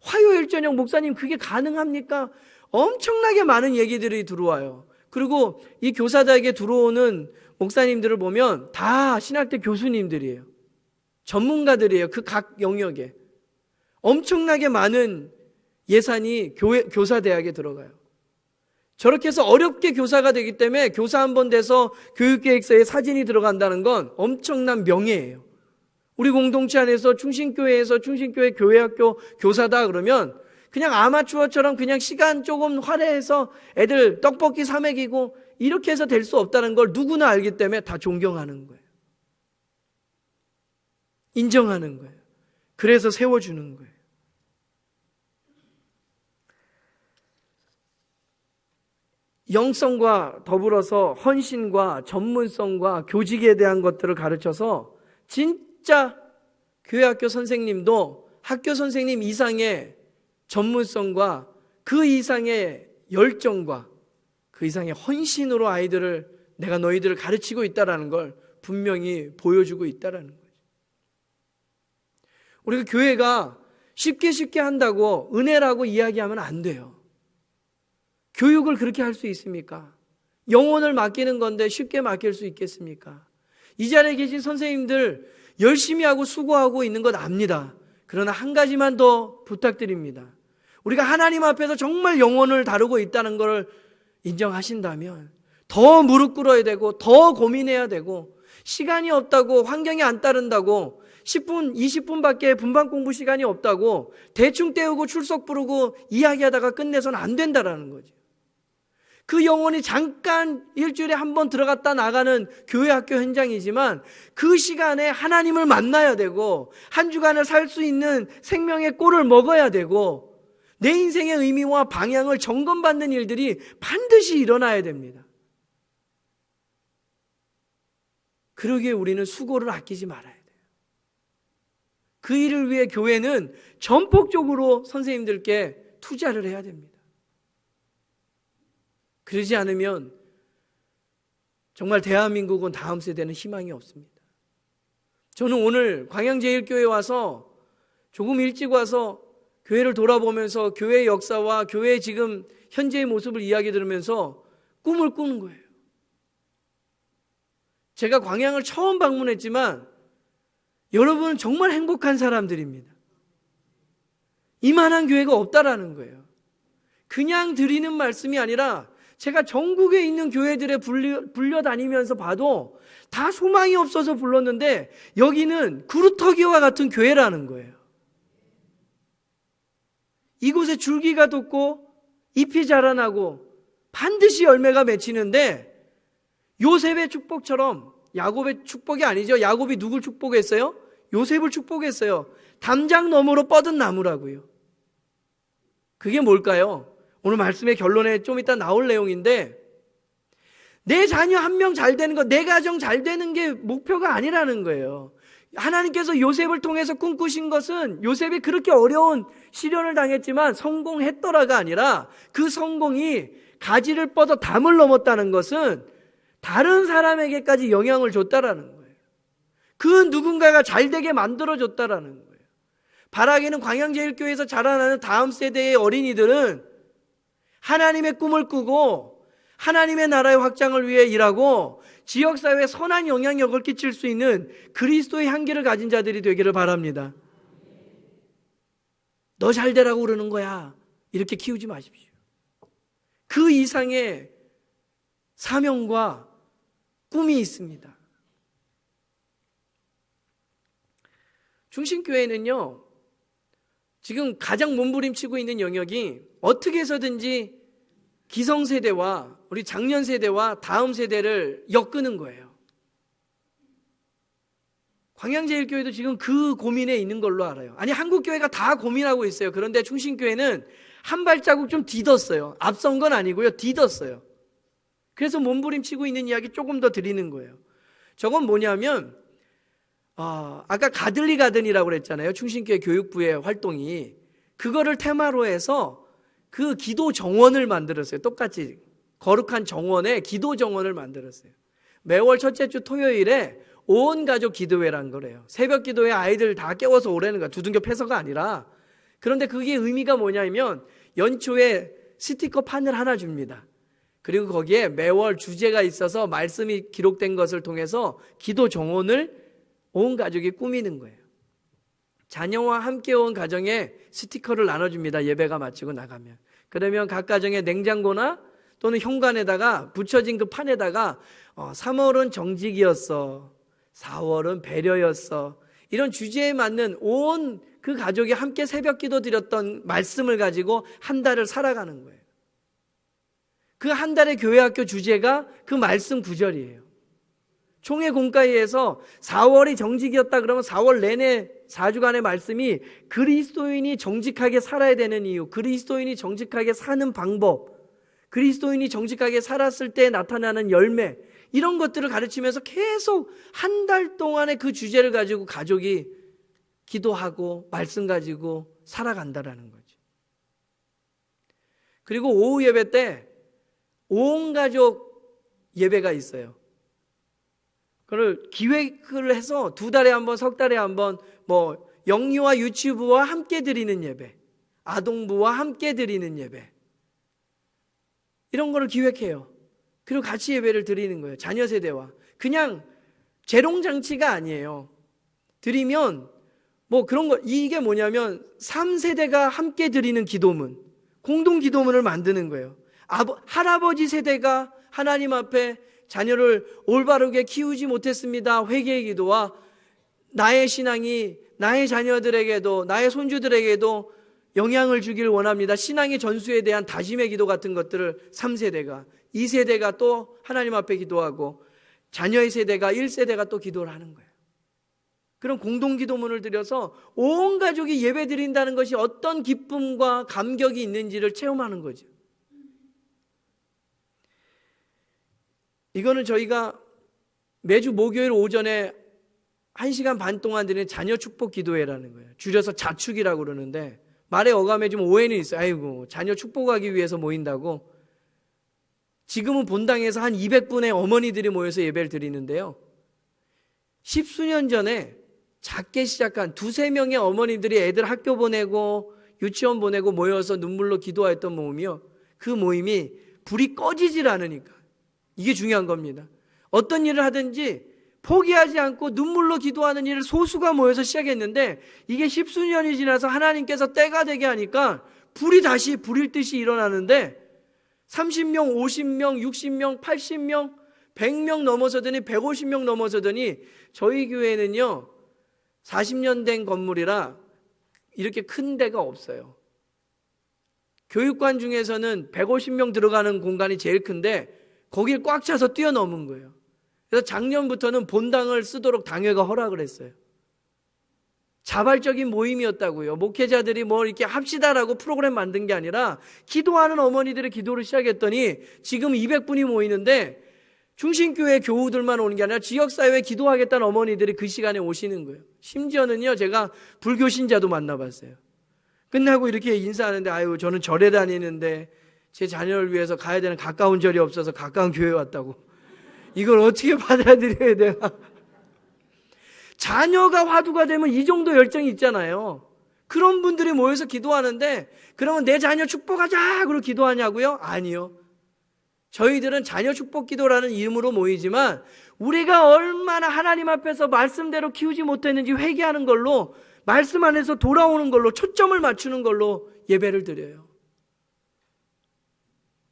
화요일 저녁 목사님 그게 가능합니까? 엄청나게 많은 얘기들이 들어와요. 그리고 이 교사대학에 들어오는 목사님들을 보면 다 신학대 교수님들이에요. 전문가들이에요. 그 각 영역에. 엄청나게 많은 예산이 교사대학에 들어가요. 저렇게 해서 어렵게 교사가 되기 때문에 교사 한 번 돼서 교육계획서에 사진이 들어간다는 건 엄청난 명예예요. 우리 공동체 안에서 충신교회에서 충신교회 교회학교 교사다 그러면 그냥 아마추어처럼 그냥 시간 조금 할애해서 애들 떡볶이 사 먹이고 이렇게 해서 될 수 없다는 걸 누구나 알기 때문에 다 존경하는 거예요. 인정하는 거예요. 그래서 세워주는 거예요. 영성과 더불어서 헌신과 전문성과 교직에 대한 것들을 가르쳐서 진짜 교회학교 선생님도 학교 선생님 이상의 전문성과 그 이상의 열정과 그 이상의 헌신으로 아이들을 내가 너희들을 가르치고 있다는 걸 분명히 보여주고 있다는 거죠. 우리가 교회가 쉽게 한다고 은혜라고 이야기하면 안 돼요. 교육을 그렇게 할 수 있습니까? 영혼을 맡기는 건데 쉽게 맡길 수 있겠습니까? 이 자리에 계신 선생님들 열심히 하고 수고하고 있는 것 압니다. 그러나 한 가지만 더 부탁드립니다. 우리가 하나님 앞에서 정말 영혼을 다루고 있다는 걸 인정하신다면 더 무릎 꿇어야 되고 더 고민해야 되고 시간이 없다고 환경이 안 따른다고 10분, 20분밖에 분반 공부 시간이 없다고 대충 때우고 출석 부르고 이야기하다가 끝내서는 안 된다라는 거죠. 그 영혼이 잠깐 일주일에 한 번 들어갔다 나가는 교회 학교 현장이지만 그 시간에 하나님을 만나야 되고 한 주간을 살 수 있는 생명의 꼴을 먹어야 되고 내 인생의 의미와 방향을 점검받는 일들이 반드시 일어나야 됩니다. 그러기에 우리는 수고를 아끼지 말아야 돼요. 그 일을 위해 교회는 전폭적으로 선생님들께 투자를 해야 됩니다. 그러지 않으면 정말 대한민국은 다음 세대는 희망이 없습니다. 저는 오늘 광양제일교회 와서 조금 일찍 와서 교회를 돌아보면서 교회의 역사와 교회의 지금 현재의 모습을 이야기 들으면서 꿈을 꾸는 거예요. 제가 광양을 처음 방문했지만 여러분은 정말 행복한 사람들입니다. 이만한 교회가 없다라는 거예요. 그냥 드리는 말씀이 아니라 제가 전국에 있는 교회들에 불려다니면서 봐도 다 소망이 없어서 불렀는데 여기는 구루터기와 같은 교회라는 거예요. 이곳에 줄기가 돋고 잎이 자라나고 반드시 열매가 맺히는데 요셉의 축복처럼 야곱의 축복이 아니죠. 야곱이 누굴 축복했어요? 요셉을 축복했어요. 담장 너머로 뻗은 나무라고요. 그게 뭘까요? 오늘 말씀의 결론에 좀 이따 나올 내용인데 내 자녀 한 명 잘 되는 거, 내 가정 잘 되는 게 목표가 아니라는 거예요. 하나님께서 요셉을 통해서 꿈꾸신 것은 요셉이 그렇게 어려운 시련을 당했지만 성공했더라가 아니라 그 성공이 가지를 뻗어 담을 넘었다는 것은 다른 사람에게까지 영향을 줬다라는 거예요. 그 누군가가 잘되게 만들어줬다라는 거예요. 바라기는 광양제일교회에서 자라나는 다음 세대의 어린이들은 하나님의 꿈을 꾸고 하나님의 나라의 확장을 위해 일하고 지역사회에 선한 영향력을 끼칠 수 있는 그리스도의 향기를 가진 자들이 되기를 바랍니다. 너 잘되라고 그러는 거야, 이렇게 키우지 마십시오. 그 이상의 사명과 꿈이 있습니다. 중심교회는요, 지금 가장 몸부림치고 있는 영역이 어떻게 해서든지 기성세대와 우리 장년 세대와 다음 세대를 엮는 거예요. 광양제일교회도 지금 그 고민에 있는 걸로 알아요. 아니, 한국교회가 다 고민하고 있어요. 그런데 충신교회는 한 발자국 좀 디뎠어요. 앞선 건 아니고요, 디뎠어요. 그래서 몸부림치고 있는 이야기 조금 더 드리는 거예요. 저건 뭐냐면 아까 가들리 가든이라고 그랬잖아요. 충신교회 교육부의 활동이. 그거를 테마로 해서 그 기도 정원을 만들었어요. 똑같이 거룩한 정원에 기도 정원을 만들었어요. 매월 첫째 주 토요일에 온 가족 기도회란 거래요. 새벽 기도회 아이들 다 깨워서 오라는 거야. 두둥겨 패서가 아니라. 그런데 그게 의미가 뭐냐면 연초에 스티커 판을 하나 줍니다. 그리고 거기에 매월 주제가 있어서 말씀이 기록된 것을 통해서 기도 정원을 온 가족이 꾸미는 거예요. 자녀와 함께 온 가정에 스티커를 나눠줍니다. 예배가 마치고 나가면. 그러면 각 가정의 냉장고나 또는 현관에다가 붙여진 그 판에다가 3월은 정직이었어, 4월은 배려였어, 이런 주제에 맞는 온 그 가족이 함께 새벽 기도 드렸던 말씀을 가지고 한 달을 살아가는 거예요. 그 한 달의 교회학교 주제가 그 말씀 구절이에요. 총회 공과회에서 4월이 정직이었다 그러면 4월 내내 4주간의 말씀이 그리스도인이 정직하게 살아야 되는 이유, 그리스도인이 정직하게 사는 방법, 그리스도인이 정직하게 살았을 때 나타나는 열매, 이런 것들을 가르치면서 계속 한 달 동안의 그 주제를 가지고 가족이 기도하고 말씀 가지고 살아간다라는 거죠. 그리고 오후 예배 때 온 가족 예배가 있어요. 그걸 기획을 해서 2달에 한 번, 석 달에 한 번, 영유아 유치부와 함께 드리는 예배, 아동부와 함께 드리는 예배, 이런 거를 기획해요. 그리고 같이 예배를 드리는 거예요. 자녀 세대와. 그냥 재롱장치가 아니에요. 드리면 그런 거, 이게 뭐냐면 3세대가 함께 드리는 기도문, 공동 기도문을 만드는 거예요. 할아버지 세대가 하나님 앞에 자녀를 올바르게 키우지 못했습니다, 회개의 기도와 나의 신앙이 나의 자녀들에게도 나의 손주들에게도 영향을 주길 원합니다, 신앙의 전수에 대한 다짐의 기도 같은 것들을 3세대가, 2세대가 또 하나님 앞에 기도하고 자녀의 세대가 1세대가 또 기도를 하는 거예요. 그런 공동 기도문을 드려서 온 가족이 예배 드린다는 것이 어떤 기쁨과 감격이 있는지를 체험하는 거죠. 이거는 저희가 매주 목요일 오전에 1시간 반 동안 드리는 자녀 축복 기도회라는 거예요. 줄여서 자축이라고 그러는데 말의 어감에 좀 오해는 있어요. 아이고, 자녀 축복하기 위해서 모인다고. 지금은 본당에서 한 200분의 어머니들이 모여서 예배를 드리는데요, 10수년 전에 작게 시작한 2-3명의 어머니들이 애들 학교 보내고 유치원 보내고 모여서 눈물로 기도했던 모임이요, 그 모임이 불이 꺼지질 않으니까, 이게 중요한 겁니다. 어떤 일을 하든지 포기하지 않고 눈물로 기도하는 일을 소수가 모여서 시작했는데, 이게 10수년이 지나서 하나님께서 때가 되게 하니까 불이 다시 불일 듯이 일어나는데 30명, 50명, 60명, 80명, 100명 넘어서더니 150명 넘어서더니 저희 교회는요 40년 된 건물이라 이렇게 큰 데가 없어요. 교육관 중에서는 150명 들어가는 공간이 제일 큰데 거길 꽉 차서 뛰어넘은 거예요. 그래서 작년부터는 본당을 쓰도록 당회가 허락을 했어요. 자발적인 모임이었다고요. 목회자들이 이렇게 합시다라고 프로그램 만든 게 아니라 기도하는 어머니들의 기도를 시작했더니 지금 200분이 모이는데 중심교회 교우들만 오는 게 아니라 지역사회에 기도하겠다는 어머니들이 그 시간에 오시는 거예요. 심지어는요, 제가 불교 신자도 만나봤어요. 끝나고 이렇게 인사하는데, 아유, 저는 절에 다니는데 제 자녀를 위해서 가야 되는 가까운 절이 없어서 가까운 교회 왔다고. 이걸 어떻게 받아들여야 되나? 자녀가 화두가 되면 이 정도 열정이 있잖아요. 그런 분들이 모여서 기도하는데, 그러면 내 자녀 축복하자! 그러고 기도하냐고요? 아니요. 저희들은 자녀 축복 기도라는 이름으로 모이지만, 우리가 얼마나 하나님 앞에서 말씀대로 키우지 못했는지 회개하는 걸로, 말씀 안에서 돌아오는 걸로, 초점을 맞추는 걸로 예배를 드려요.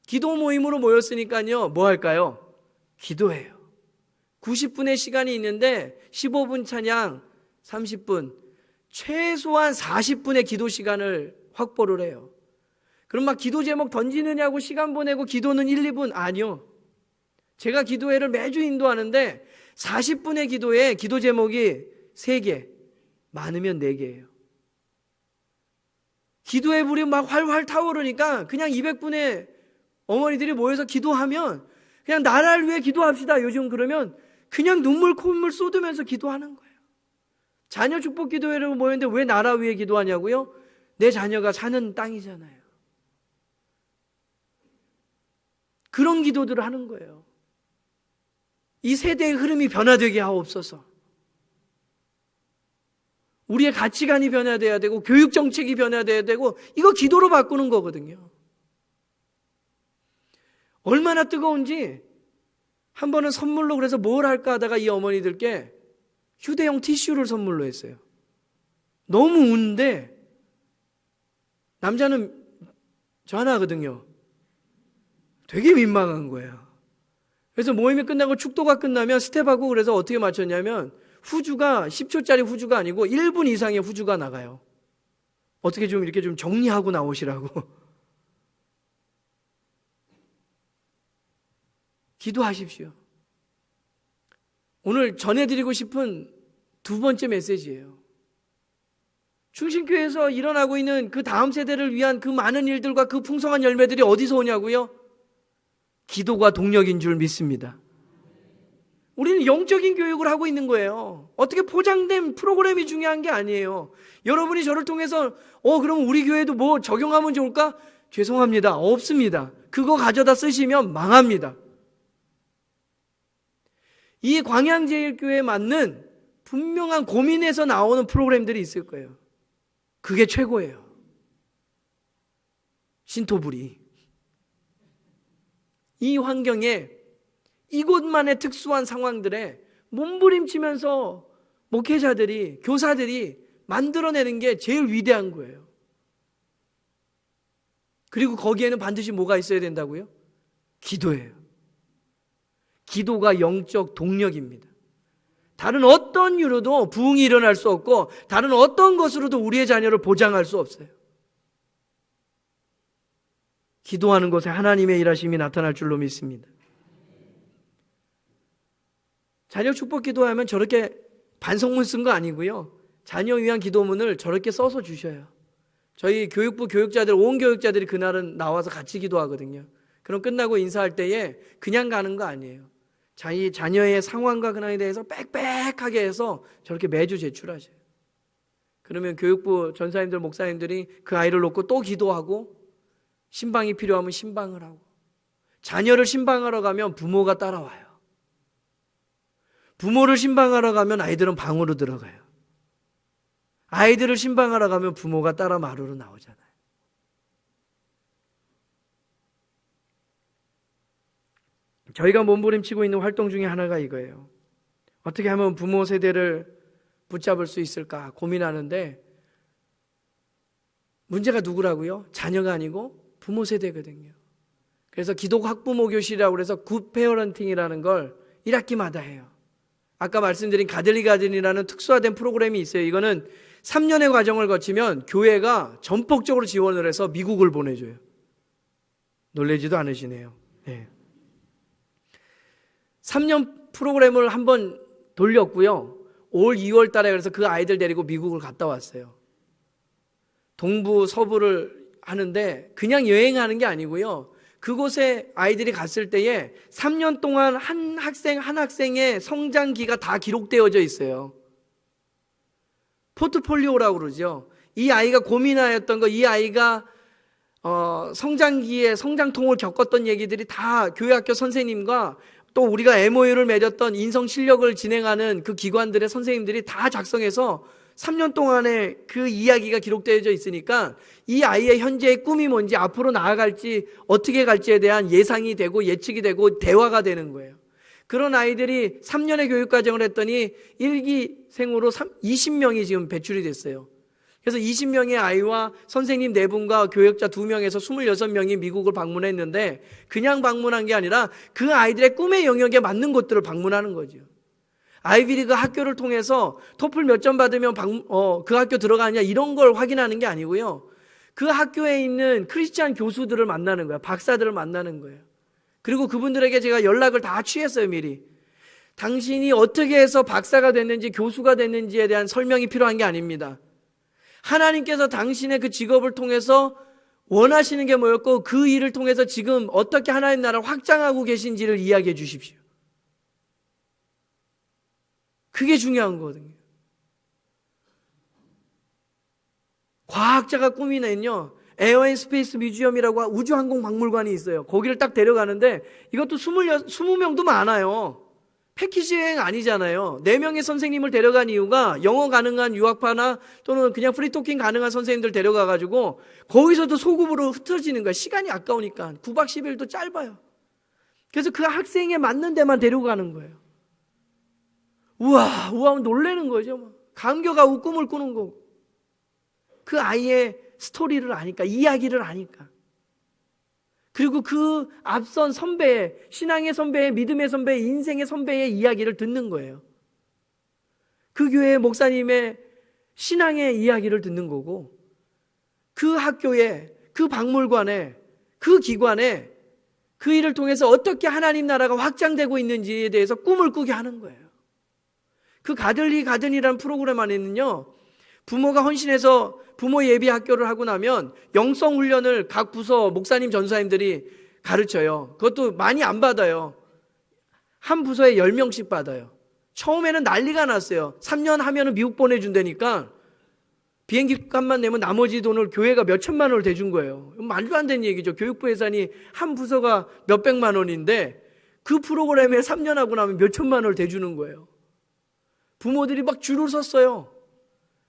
기도 모임으로 모였으니까요, 뭐 할까요? 기도해요. 90분의 시간이 있는데 15분 찬양, 30분, 최소한 40분의 기도 시간을 확보를 해요. 그럼 막 기도 제목 던지느냐고 시간 보내고 기도는 1, 2분? 아니요. 제가 기도회를 매주 인도하는데 40분의 기도에 기도 제목이 3개, 많으면 4개예요. 기도의 불이 막 활활 타오르니까 그냥 200분의 어머니들이 모여서 기도하면 그냥 나라를 위해 기도합시다. 요즘 그러면 그냥 눈물 콧물 쏟으면서 기도하는 거예요. 자녀 축복 기도회로 모였는데 왜 나라 위해 기도하냐고요? 내 자녀가 사는 땅이잖아요. 그런 기도들을 하는 거예요. 이 세대의 흐름이 변화되게 하옵소서. 우리의 가치관이 변화돼야 되고 교육 정책이 변화돼야 되고 이거 기도로 바꾸는 거거든요. 얼마나 뜨거운지 한 번은 선물로 그래서 뭘 할까 하다가 이 어머니들께 휴대용 티슈를 선물로 했어요. 너무 우는데 남자는 저 하나 하거든요. 되게 민망한 거예요. 그래서 모임이 끝나고 축도가 끝나면 스텝하고 그래서 어떻게 맞췄냐면 후주가 10초짜리 후주가 아니고 1분 이상의 후주가 나가요. 어떻게 좀 이렇게 좀 정리하고 나오시라고. 기도하십시오. 오늘 전해드리고 싶은 2번째 메시지예요. 충신교회에서 일어나고 있는 그 다음 세대를 위한 그 많은 일들과 그 풍성한 열매들이 어디서 오냐고요? 기도가 동력인 줄 믿습니다. 우리는 영적인 교육을 하고 있는 거예요. 어떻게 포장된 프로그램이 중요한 게 아니에요. 여러분이 저를 통해서 그럼 우리 교회도 뭐 적용하면 좋을까? 죄송합니다. 없습니다. 그거 가져다 쓰시면 망합니다. 이 광양제일교회에 맞는 분명한 고민에서 나오는 프로그램들이 있을 거예요. 그게 최고예요. 신토불이. 이 환경에 이곳만의 특수한 상황들에 몸부림치면서 목회자들이, 교사들이 만들어내는 게 제일 위대한 거예요. 그리고 거기에는 반드시 뭐가 있어야 된다고요? 기도예요. 기도가 영적 동력입니다. 다른 어떤 이유로도 부흥이 일어날 수 없고 다른 어떤 것으로도 우리의 자녀를 보장할 수 없어요. 기도하는 곳에 하나님의 일하심이 나타날 줄로 믿습니다. 자녀 축복 기도하면 저렇게 반성문 쓴 거 아니고요. 자녀 위한 기도문을 저렇게 써서 주셔요. 저희 교육부 교육자들, 온 교육자들이 그날은 나와서 같이 기도하거든요. 그럼 끝나고 인사할 때에 그냥 가는 거 아니에요. 자기 자녀의 상황과 근황에 대해서 빽빽하게 해서 저렇게 매주 제출하셔요. 그러면 교육부 전사님들, 목사님들이 그 아이를 놓고 또 기도하고 신방이 필요하면 신방을 하고 자녀를 신방하러 가면 부모가 따라와요. 부모를 신방하러 가면 아이들은 방으로 들어가요. 아이들을 신방하러 가면 부모가 따라 마루로 나오잖아요. 저희가 몸부림치고 있는 활동 중에 하나가 이거예요. 어떻게 하면 부모 세대를 붙잡을 수 있을까 고민하는데 문제가 누구라고요? 자녀가 아니고 부모 세대거든요. 그래서 기독 학부모 교실이라고 해서 굿 페어런팅이라는 걸 1학기마다 해요. 아까 말씀드린 가들리 가든이라는 특수화된 프로그램이 있어요. 이거는 3년의 과정을 거치면 교회가 전폭적으로 지원을 해서 미국을 보내줘요. 놀라지도 않으시네요. 네. 3년 프로그램을 한번 돌렸고요. 올 2월 달에 그래서 그 아이들 데리고 미국을 갔다 왔어요. 동부, 서부를 하는데 그냥 여행하는 게 아니고요. 그곳에 아이들이 갔을 때에 3년 동안 한 학생의 성장기가 다 기록되어져 있어요. 포트폴리오라고 그러죠. 이 아이가 고민하였던 거, 이 아이가 성장기에 성장통을 겪었던 얘기들이 다 교회학교 선생님과 또 우리가 MOU를 맺었던 인성 실력을 진행하는 그 기관들의 선생님들이 다 작성해서 3년 동안의 그 이야기가 기록되어져 있으니까 이 아이의 현재의 꿈이 뭔지, 앞으로 나아갈지 어떻게 갈지에 대한 예상이 되고 예측이 되고 대화가 되는 거예요. 그런 아이들이 3년의 교육과정을 했더니 1기생으로 20명이 지금 배출이 됐어요. 그래서 20명의 아이와 선생님 4분과 교역자 2명에서 26명이 미국을 방문했는데, 그냥 방문한 게 아니라 그 아이들의 꿈의 영역에 맞는 곳들을 방문하는 거죠. 아이비리그 학교를 통해서 토플 몇 점 받으면 그 학교 들어가냐 이런 걸 확인하는 게 아니고요. 그 학교에 있는 크리스찬 교수들을 만나는 거예요. 박사들을 만나는 거예요. 그리고 그분들에게 제가 연락을 다 취했어요, 미리. 당신이 어떻게 해서 박사가 됐는지, 교수가 됐는지에 대한 설명이 필요한 게 아닙니다. 하나님께서 당신의 그 직업을 통해서 원하시는 게 뭐였고, 그 일을 통해서 지금 어떻게 하나님 나라를 확장하고 계신지를 이야기해 주십시오. 그게 중요한 거거든요. 과학자가 꿈이 낸요, 에어앤스페이스 뮤지엄이라고 우주항공박물관이 있어요. 거기를 딱 데려가는데 이것도 20명도 많아요. 패키지 여행 아니잖아요. 4명의 선생님을 데려간 이유가 영어 가능한 유학파나 또는 그냥 프리토킹 가능한 선생님들 데려가가지고 거기서도 소급으로 흩어지는 거야. 시간이 아까우니까. 9박 10일도 짧아요. 그래서 그 학생에 맞는 데만 데려가는 거예요. 우와 놀라는 거죠. 감격하고 꿈을 꾸는 거고. 그 아이의 스토리를 아니까, 이야기를 아니까. 그리고 그 앞선 선배의, 신앙의 선배의, 믿음의 선배의, 인생의 선배의 이야기를 듣는 거예요. 그 교회의 목사님의 신앙의 이야기를 듣는 거고, 그 학교에, 그 박물관에, 그 기관에 그 일을 통해서 어떻게 하나님 나라가 확장되고 있는지에 대해서 꿈을 꾸게 하는 거예요. 그 가든이라는 프로그램 안에는요, 부모가 헌신해서 부모 예비 학교를 하고 나면 영성 훈련을 각 부서 목사님 전사님들이 가르쳐요. 그것도 많이 안 받아요. 한 부서에 10명씩 받아요. 처음에는 난리가 났어요. 3년 하면은 미국 보내준다니까 비행기 값만 내면 나머지 돈을 교회가 몇 천만 원을 대준 거예요. 말도 안 되는 얘기죠. 교육부 예산이 한 부서가 몇 백만 원인데 그 프로그램에 3년 하고 나면 몇 천만 원을 대주는 거예요. 부모들이 막 줄을 섰어요.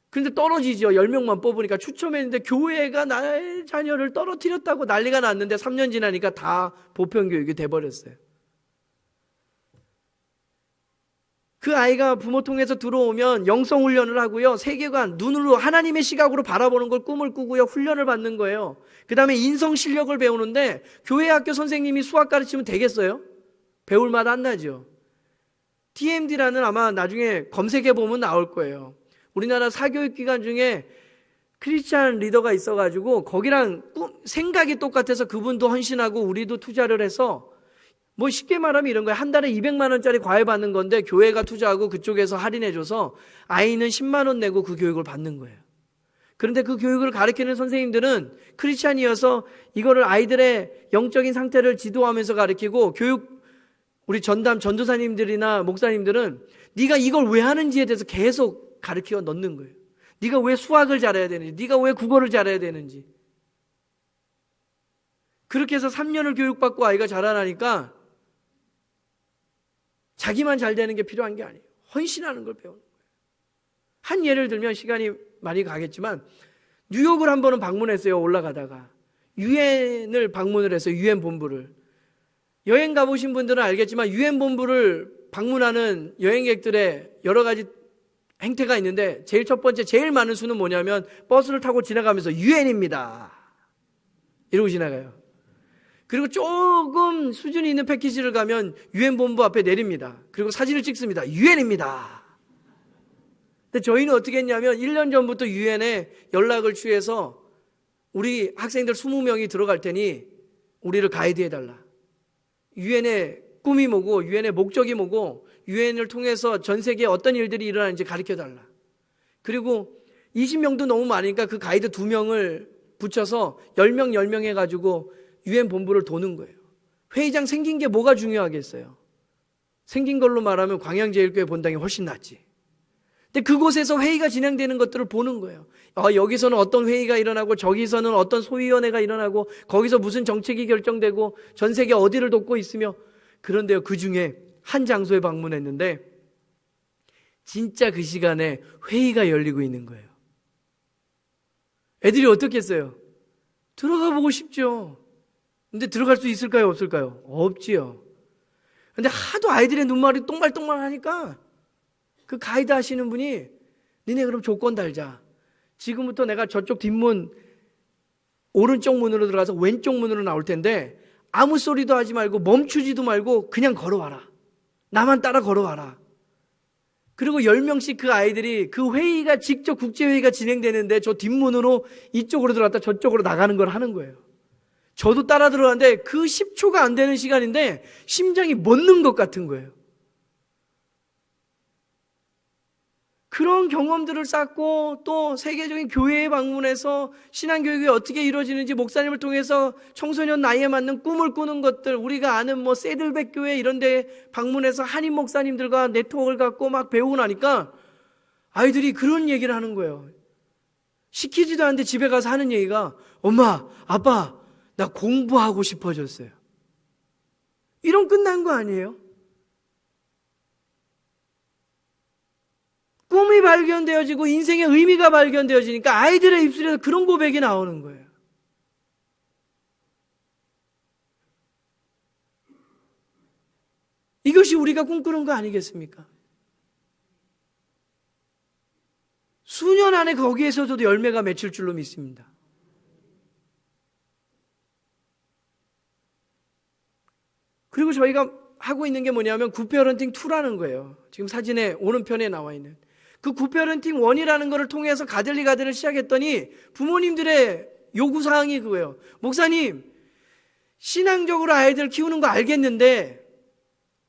근데 떨어지죠. 10명만 뽑으니까. 추첨했는데 교회가 나의 자녀를 떨어뜨렸다고 난리가 났는데 3년 지나니까 다 보편교육이 돼버렸어요. 그 아이가 부모 통해서 들어오면 영성훈련을 하고요, 세계관, 눈으로 하나님의 시각으로 바라보는 걸 꿈을 꾸고요, 훈련을 받는 거예요. 그 다음에 인성실력을 배우는데 교회 학교 선생님이 수학 가르치면 되겠어요? 배울 맛 안 나죠. TMD라는, 아마 나중에 검색해보면 나올 거예요. 우리나라 사교육기관 중에 크리스찬 리더가 있어가지고 거기랑 생각이 똑같아서 그분도 헌신하고 우리도 투자를 해서, 뭐 쉽게 말하면 이런 거예요. 한 달에 200만 원짜리 과외 받는 건데 교회가 투자하고 그쪽에서 할인해줘서 아이는 10만 원 내고 그 교육을 받는 거예요. 그런데 그 교육을 가르치는 선생님들은 크리스찬이어서 이거를 아이들의 영적인 상태를 지도하면서 가르치고, 우리 전도사님들이나 목사님들은 네가 이걸 왜 하는지에 대해서 계속 가르쳐 넣는 거예요. 네가 왜 수학을 잘해야 되는지, 네가 왜 국어를 잘해야 되는지. 그렇게 해서 3년을 교육받고 아이가 자라나니까 자기만 잘 되는 게 필요한 게 아니에요. 헌신하는 걸 배우는 거예요. 한 예를 들면 시간이 많이 가겠지만, 뉴욕을 한 번은 방문했어요. 올라가다가 유엔을 방문을 했어요. 유엔 본부를. 여행 가보신 분들은 알겠지만 유엔 본부를 방문하는 여행객들의 여러 가지 행태가 있는데, 제일 첫 번째, 제일 많은 수는 뭐냐면 버스를 타고 지나가면서 유엔입니다 이러고 지나가요. 그리고 조금 수준이 있는 패키지를 가면 유엔 본부 앞에 내립니다. 그리고 사진을 찍습니다. 유엔입니다. 근데 저희는 어떻게 했냐면 1년 전부터 유엔에 연락을 취해서 우리 학생들 20명이 들어갈 테니 우리를 가이드해달라. 유엔의 꿈이 뭐고, 유엔의 목적이 뭐고, 유엔을 통해서 전 세계에 어떤 일들이 일어나는지 가르쳐달라. 그리고 20명도 너무 많으니까 그 가이드 2명을 붙여서 10명 해가지고 유엔 본부를 도는 거예요. 회의장 생긴 게 뭐가 중요하겠어요? 생긴 걸로 말하면 광양제일교회 본당이 훨씬 낫지. 근데 그곳에서 회의가 진행되는 것들을 보는 거예요. 여기서는 어떤 회의가 일어나고 저기서는 어떤 소위원회가 일어나고 거기서 무슨 정책이 결정되고 전 세계 어디를 돕고 있으며, 그런데요, 그 중에 한 장소에 방문했는데 진짜 그 시간에 회의가 열리고 있는 거예요. 애들이 어떻겠어요? 들어가 보고 싶죠. 근데 들어갈 수 있을까요? 없을까요? 없지요. 근데 하도 아이들의 눈말이 똥말똥말 하니까 그 가이드 하시는 분이, 니네 그럼 조건 달자. 지금부터 내가 저쪽 뒷문 오른쪽 문으로 들어가서 왼쪽 문으로 나올 텐데 아무 소리도 하지 말고 멈추지도 말고 그냥 걸어와라. 나만 따라 걸어와라. 그리고 10명씩 그 아이들이 그 회의가 직접 국제회의가 진행되는데 저 뒷문으로 이쪽으로 들어갔다 저쪽으로 나가는 걸 하는 거예요. 저도 따라 들어갔는데 그 10초가 안 되는 시간인데 심장이 멎는 것 같은 거예요. 그런 경험들을 쌓고 또 세계적인 교회에 방문해서 신앙교육이 어떻게 이루어지는지 목사님을 통해서 청소년 나이에 맞는 꿈을 꾸는 것들, 우리가 아는 뭐 세들백 교회 이런 데 방문해서 한인 목사님들과 네트워크를 갖고 막 배우고 나니까 아이들이 그런 얘기를 하는 거예요. 시키지도 않는데 집에 가서 하는 얘기가, 엄마, 아빠, 나 공부하고 싶어졌어요. 이런 끝난 거 아니에요? 꿈이 발견되어지고 인생의 의미가 발견되어지니까 아이들의 입술에서 그런 고백이 나오는 거예요. 이것이 우리가 꿈꾸는 거 아니겠습니까? 수년 안에 거기에서도 열매가 맺힐 줄로 믿습니다. 그리고 저희가 하고 있는 게 뭐냐면 굿페어런팅 2라는 거예요. 지금 사진에 오른편에 나와 있는 그 굿페어런팅 1이라는 거를 통해서 가들을 시작했더니 부모님들의 요구사항이 그거예요. 목사님, 신앙적으로 아이들 키우는 거 알겠는데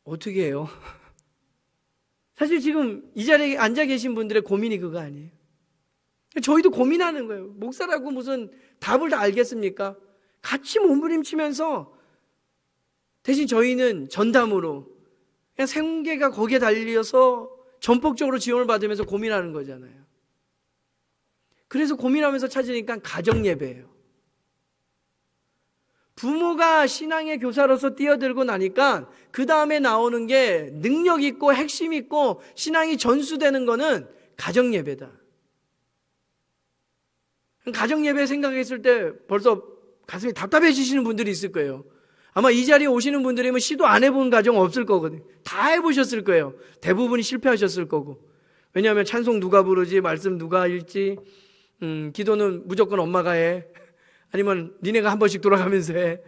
어떻게 해요? 사실 지금 이 자리에 앉아 계신 분들의 고민이 그거 아니에요. 저희도 고민하는 거예요. 목사라고 무슨 답을 다 알겠습니까? 같이 몸부림치면서 대신 저희는 전담으로 그냥 생계가 거기에 달려서 전폭적으로 지원을 받으면서 고민하는 거잖아요. 그래서 고민하면서 찾으니까 가정예배예요. 부모가 신앙의 교사로서 뛰어들고 나니까 그 다음에 나오는 게 능력 있고 핵심 있고 신앙이 전수되는 거는 가정예배다. 가정예배 생각했을 때 벌써 가슴이 답답해지시는 분들이 있을 거예요. 아마 이 자리에 오시는 분들이면 시도 안 해본 가정 없을 거거든요. 다 해보셨을 거예요. 대부분이 실패하셨을 거고. 왜냐하면 찬송 누가 부르지, 말씀 누가 읽지, 기도는 무조건 엄마가 해. 아니면 니네가 한 번씩 돌아가면서 해.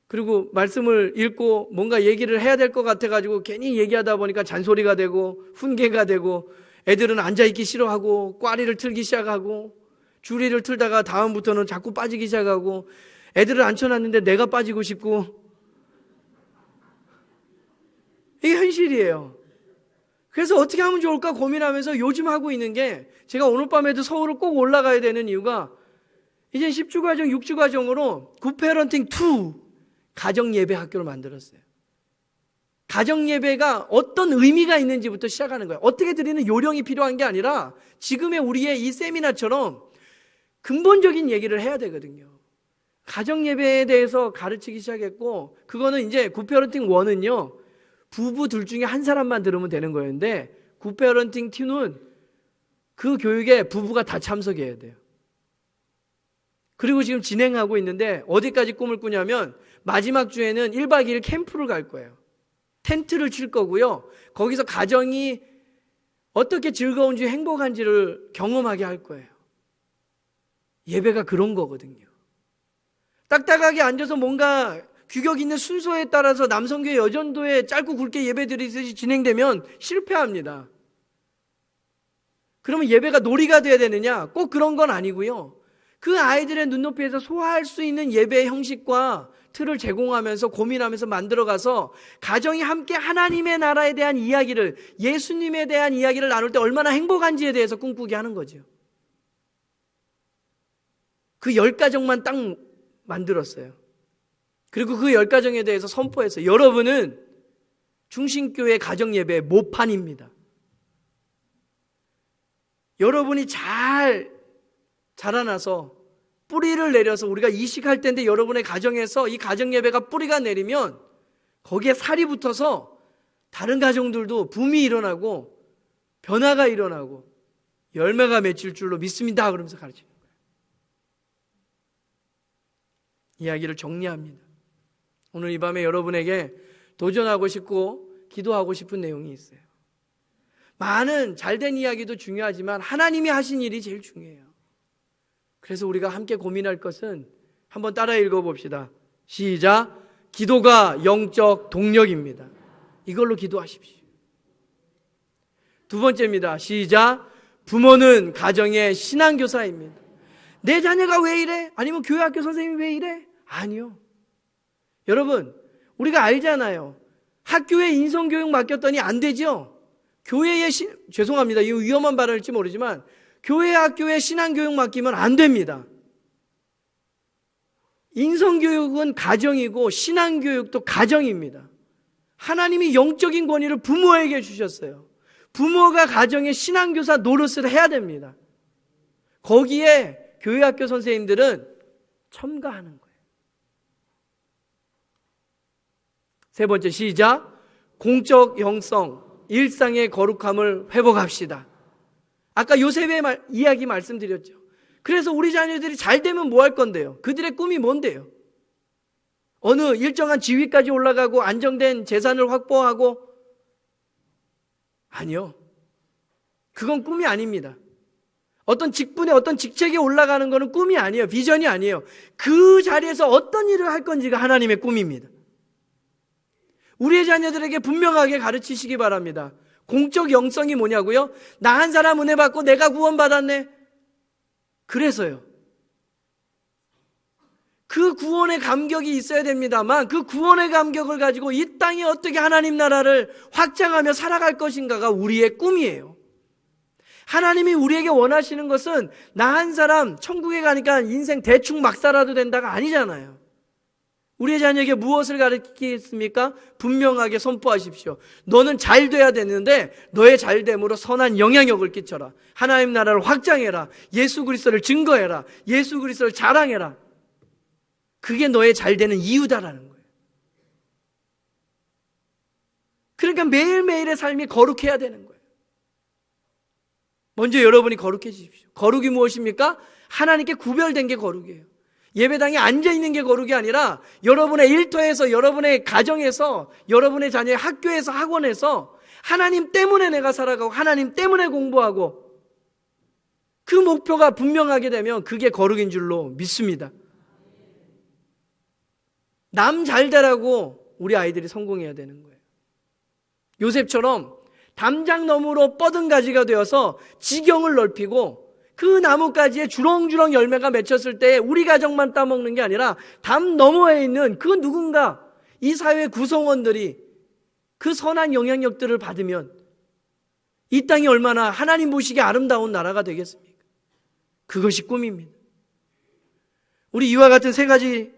그리고 말씀을 읽고 뭔가 얘기를 해야 될 것 같아가지고 괜히 얘기하다 보니까 잔소리가 되고 훈계가 되고 애들은 앉아있기 싫어하고 꽈리를 틀기 시작하고 줄이를 틀다가 다음부터는 자꾸 빠지기 시작하고 애들을 앉혀놨는데 내가 빠지고 싶고, 이게 현실이에요. 그래서 어떻게 하면 좋을까 고민하면서 요즘 하고 있는 게, 제가 오늘 밤에도 서울을 꼭 올라가야 되는 이유가 이제 10주과정, 6주과정으로 굿페어런팅 2 가정예배 학교를 만들었어요. 가정예배가 어떤 의미가 있는지부터 시작하는 거예요. 어떻게 드리는 요령이 필요한 게 아니라 지금의 우리의 이 세미나처럼 근본적인 얘기를 해야 되거든요. 가정예배에 대해서 가르치기 시작했고, 그거는 이제 굿페어런팅 1은요 부부 둘 중에 한 사람만 들으면 되는 거였는데, 굿페어런팅 2는 그 교육에 부부가 다 참석해야 돼요. 그리고 지금 진행하고 있는데 어디까지 꿈을 꾸냐면 마지막 주에는 1박 2일 캠프를 갈 거예요. 텐트를 칠 거고요, 거기서 가정이 어떻게 즐거운지 행복한지를 경험하게 할 거예요. 예배가 그런 거거든요. 딱딱하게 앉아서 뭔가 규격 있는 순서에 따라서 남성교회 여전도에 짧고 굵게 예배드리듯이 진행되면 실패합니다. 그러면 예배가 놀이가 돼야 되느냐? 꼭 그런 건 아니고요, 그 아이들의 눈높이에서 소화할 수 있는 예배의 형식과 틀을 제공하면서 고민하면서 만들어가서 가정이 함께 하나님의 나라에 대한 이야기를, 예수님에 대한 이야기를 나눌 때 얼마나 행복한지에 대해서 꿈꾸게 하는 거죠. 그 10가정만 딱 만들었어요. 그리고 그 10가정에 대해서 선포했어요. 여러분은 중심교회 가정예배의 모판입니다. 여러분이 잘 자라나서 뿌리를 내려서 우리가 이식할 때인데 여러분의 가정에서 이 가정예배가 뿌리가 내리면 거기에 살이 붙어서 다른 가정들도 붐이 일어나고 변화가 일어나고 열매가 맺힐 줄로 믿습니다. 그러면서 가르치는 거예요. 이야기를 정리합니다. 오늘 이 밤에 여러분에게 도전하고 싶고 기도하고 싶은 내용이 있어요. 많은 잘된 이야기도 중요하지만 하나님이 하신 일이 제일 중요해요. 그래서 우리가 함께 고민할 것은 한번 따라 읽어봅시다. 시작. 기도가 영적 동력입니다. 이걸로 기도하십시오. 두 번째입니다. 시작. 부모는 가정의 신앙교사입니다. 내 자녀가 왜 이래? 아니면 교회학교 선생님이 왜 이래? 아니요. 여러분, 우리가 알잖아요. 학교에 인성교육 맡겼더니 안 되죠? 교회에 죄송합니다. 이 위험한 발언일지 모르지만 교회 학교에 신앙교육 맡기면 안 됩니다. 인성교육은 가정이고 신앙교육도 가정입니다. 하나님이 영적인 권위를 부모에게 주셨어요. 부모가 가정의 신앙교사 노릇을 해야 됩니다. 거기에 교회 학교 선생님들은 첨가하는 거예요. 세 번째 시작. 공적 영성, 일상의 거룩함을 회복합시다. 아까 요셉의 이야기 말씀드렸죠. 그래서 우리 자녀들이 잘 되면 뭐 할 건데요? 그들의 꿈이 뭔데요? 어느 일정한 지위까지 올라가고 안정된 재산을 확보하고? 아니요. 그건 꿈이 아닙니다. 어떤 직분에 어떤 직책에 올라가는 것은 꿈이 아니에요. 비전이 아니에요. 그 자리에서 어떤 일을 할 건지가 하나님의 꿈입니다. 우리의 자녀들에게 분명하게 가르치시기 바랍니다. 공적 영성이 뭐냐고요? 나 한 사람 은혜 받고 내가 구원받았네. 그래서요. 그 구원의 감격이 있어야 됩니다만 그 구원의 감격을 가지고 이 땅에 어떻게 하나님 나라를 확장하며 살아갈 것인가가 우리의 꿈이에요. 하나님이 우리에게 원하시는 것은 나 한 사람 천국에 가니까 인생 대충 막 살아도 된다가 아니잖아요. 우리의 자녀에게 무엇을 가르치겠습니까? 분명하게 선포하십시오. 너는 잘 돼야 되는데 너의 잘됨으로 선한 영향력을 끼쳐라. 하나님 나라를 확장해라. 예수 그리스도를 증거해라. 예수 그리스도를 자랑해라. 그게 너의 잘되는 이유다라는 거예요. 그러니까 매일매일의 삶이 거룩해야 되는 거예요. 먼저 여러분이 거룩해지십시오. 거룩이 무엇입니까? 하나님께 구별된 게 거룩이에요. 예배당에 앉아있는 게 거룩이 아니라 여러분의 일터에서, 여러분의 가정에서, 여러분의 자녀의 학교에서, 학원에서 하나님 때문에 내가 살아가고 하나님 때문에 공부하고 그 목표가 분명하게 되면 그게 거룩인 줄로 믿습니다. 남 잘되라고 우리 아이들이 성공해야 되는 거예요. 요셉처럼 담장너머로 뻗은 가지가 되어서 지경을 넓히고 그 나뭇가지에 주렁주렁 열매가 맺혔을 때 우리 가정만 따먹는 게 아니라 담 너머에 있는 그 누군가, 이 사회 구성원들이 그 선한 영향력들을 받으면 이 땅이 얼마나 하나님 보시기에 아름다운 나라가 되겠습니까? 그것이 꿈입니다. 우리 이와 같은 세 가지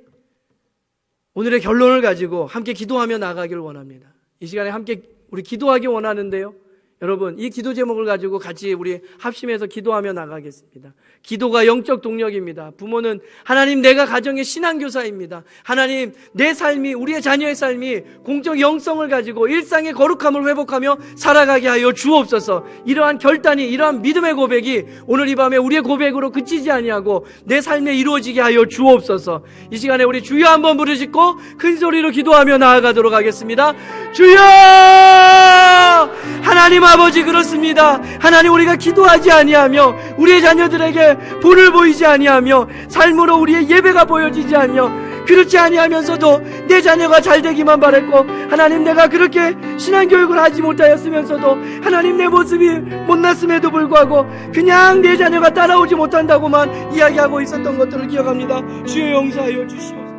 오늘의 결론을 가지고 함께 기도하며 나가길 원합니다. 이 시간에 함께 우리 기도하기 원하는데요. 여러분, 이 기도 제목을 가지고 같이 우리 합심해서 기도하며 나가겠습니다. 기도가 영적 동력입니다. 부모는 하나님 내가 가정의 신앙교사입니다. 하나님 내 삶이, 우리의 자녀의 삶이 공적 영성을 가지고 일상의 거룩함을 회복하며 살아가게 하여 주옵소서. 이러한 결단이, 이러한 믿음의 고백이 오늘 이 밤에 우리의 고백으로 그치지 아니하고 내 삶에 이루어지게 하여 주옵소서. 이 시간에 우리 주여 한번 부르시고 큰 소리로 기도하며 나아가도록 하겠습니다. 주여! 하나님 아버지, 그렇습니다. 하나님, 우리가 기도하지 아니하며 우리의 자녀들에게 본을 보이지 아니하며 삶으로 우리의 예배가 보여지지 않으며 그렇지 아니하면서도 내 자녀가 잘 되기만 바랬고 하나님 내가 그렇게 신앙교육을 하지 못하였으면서도 하나님 내 모습이 못났음에도 불구하고 그냥 내 자녀가 따라오지 못한다고만 이야기하고 있었던 것들을 기억합니다. 주여 용서하여 주시옵소서.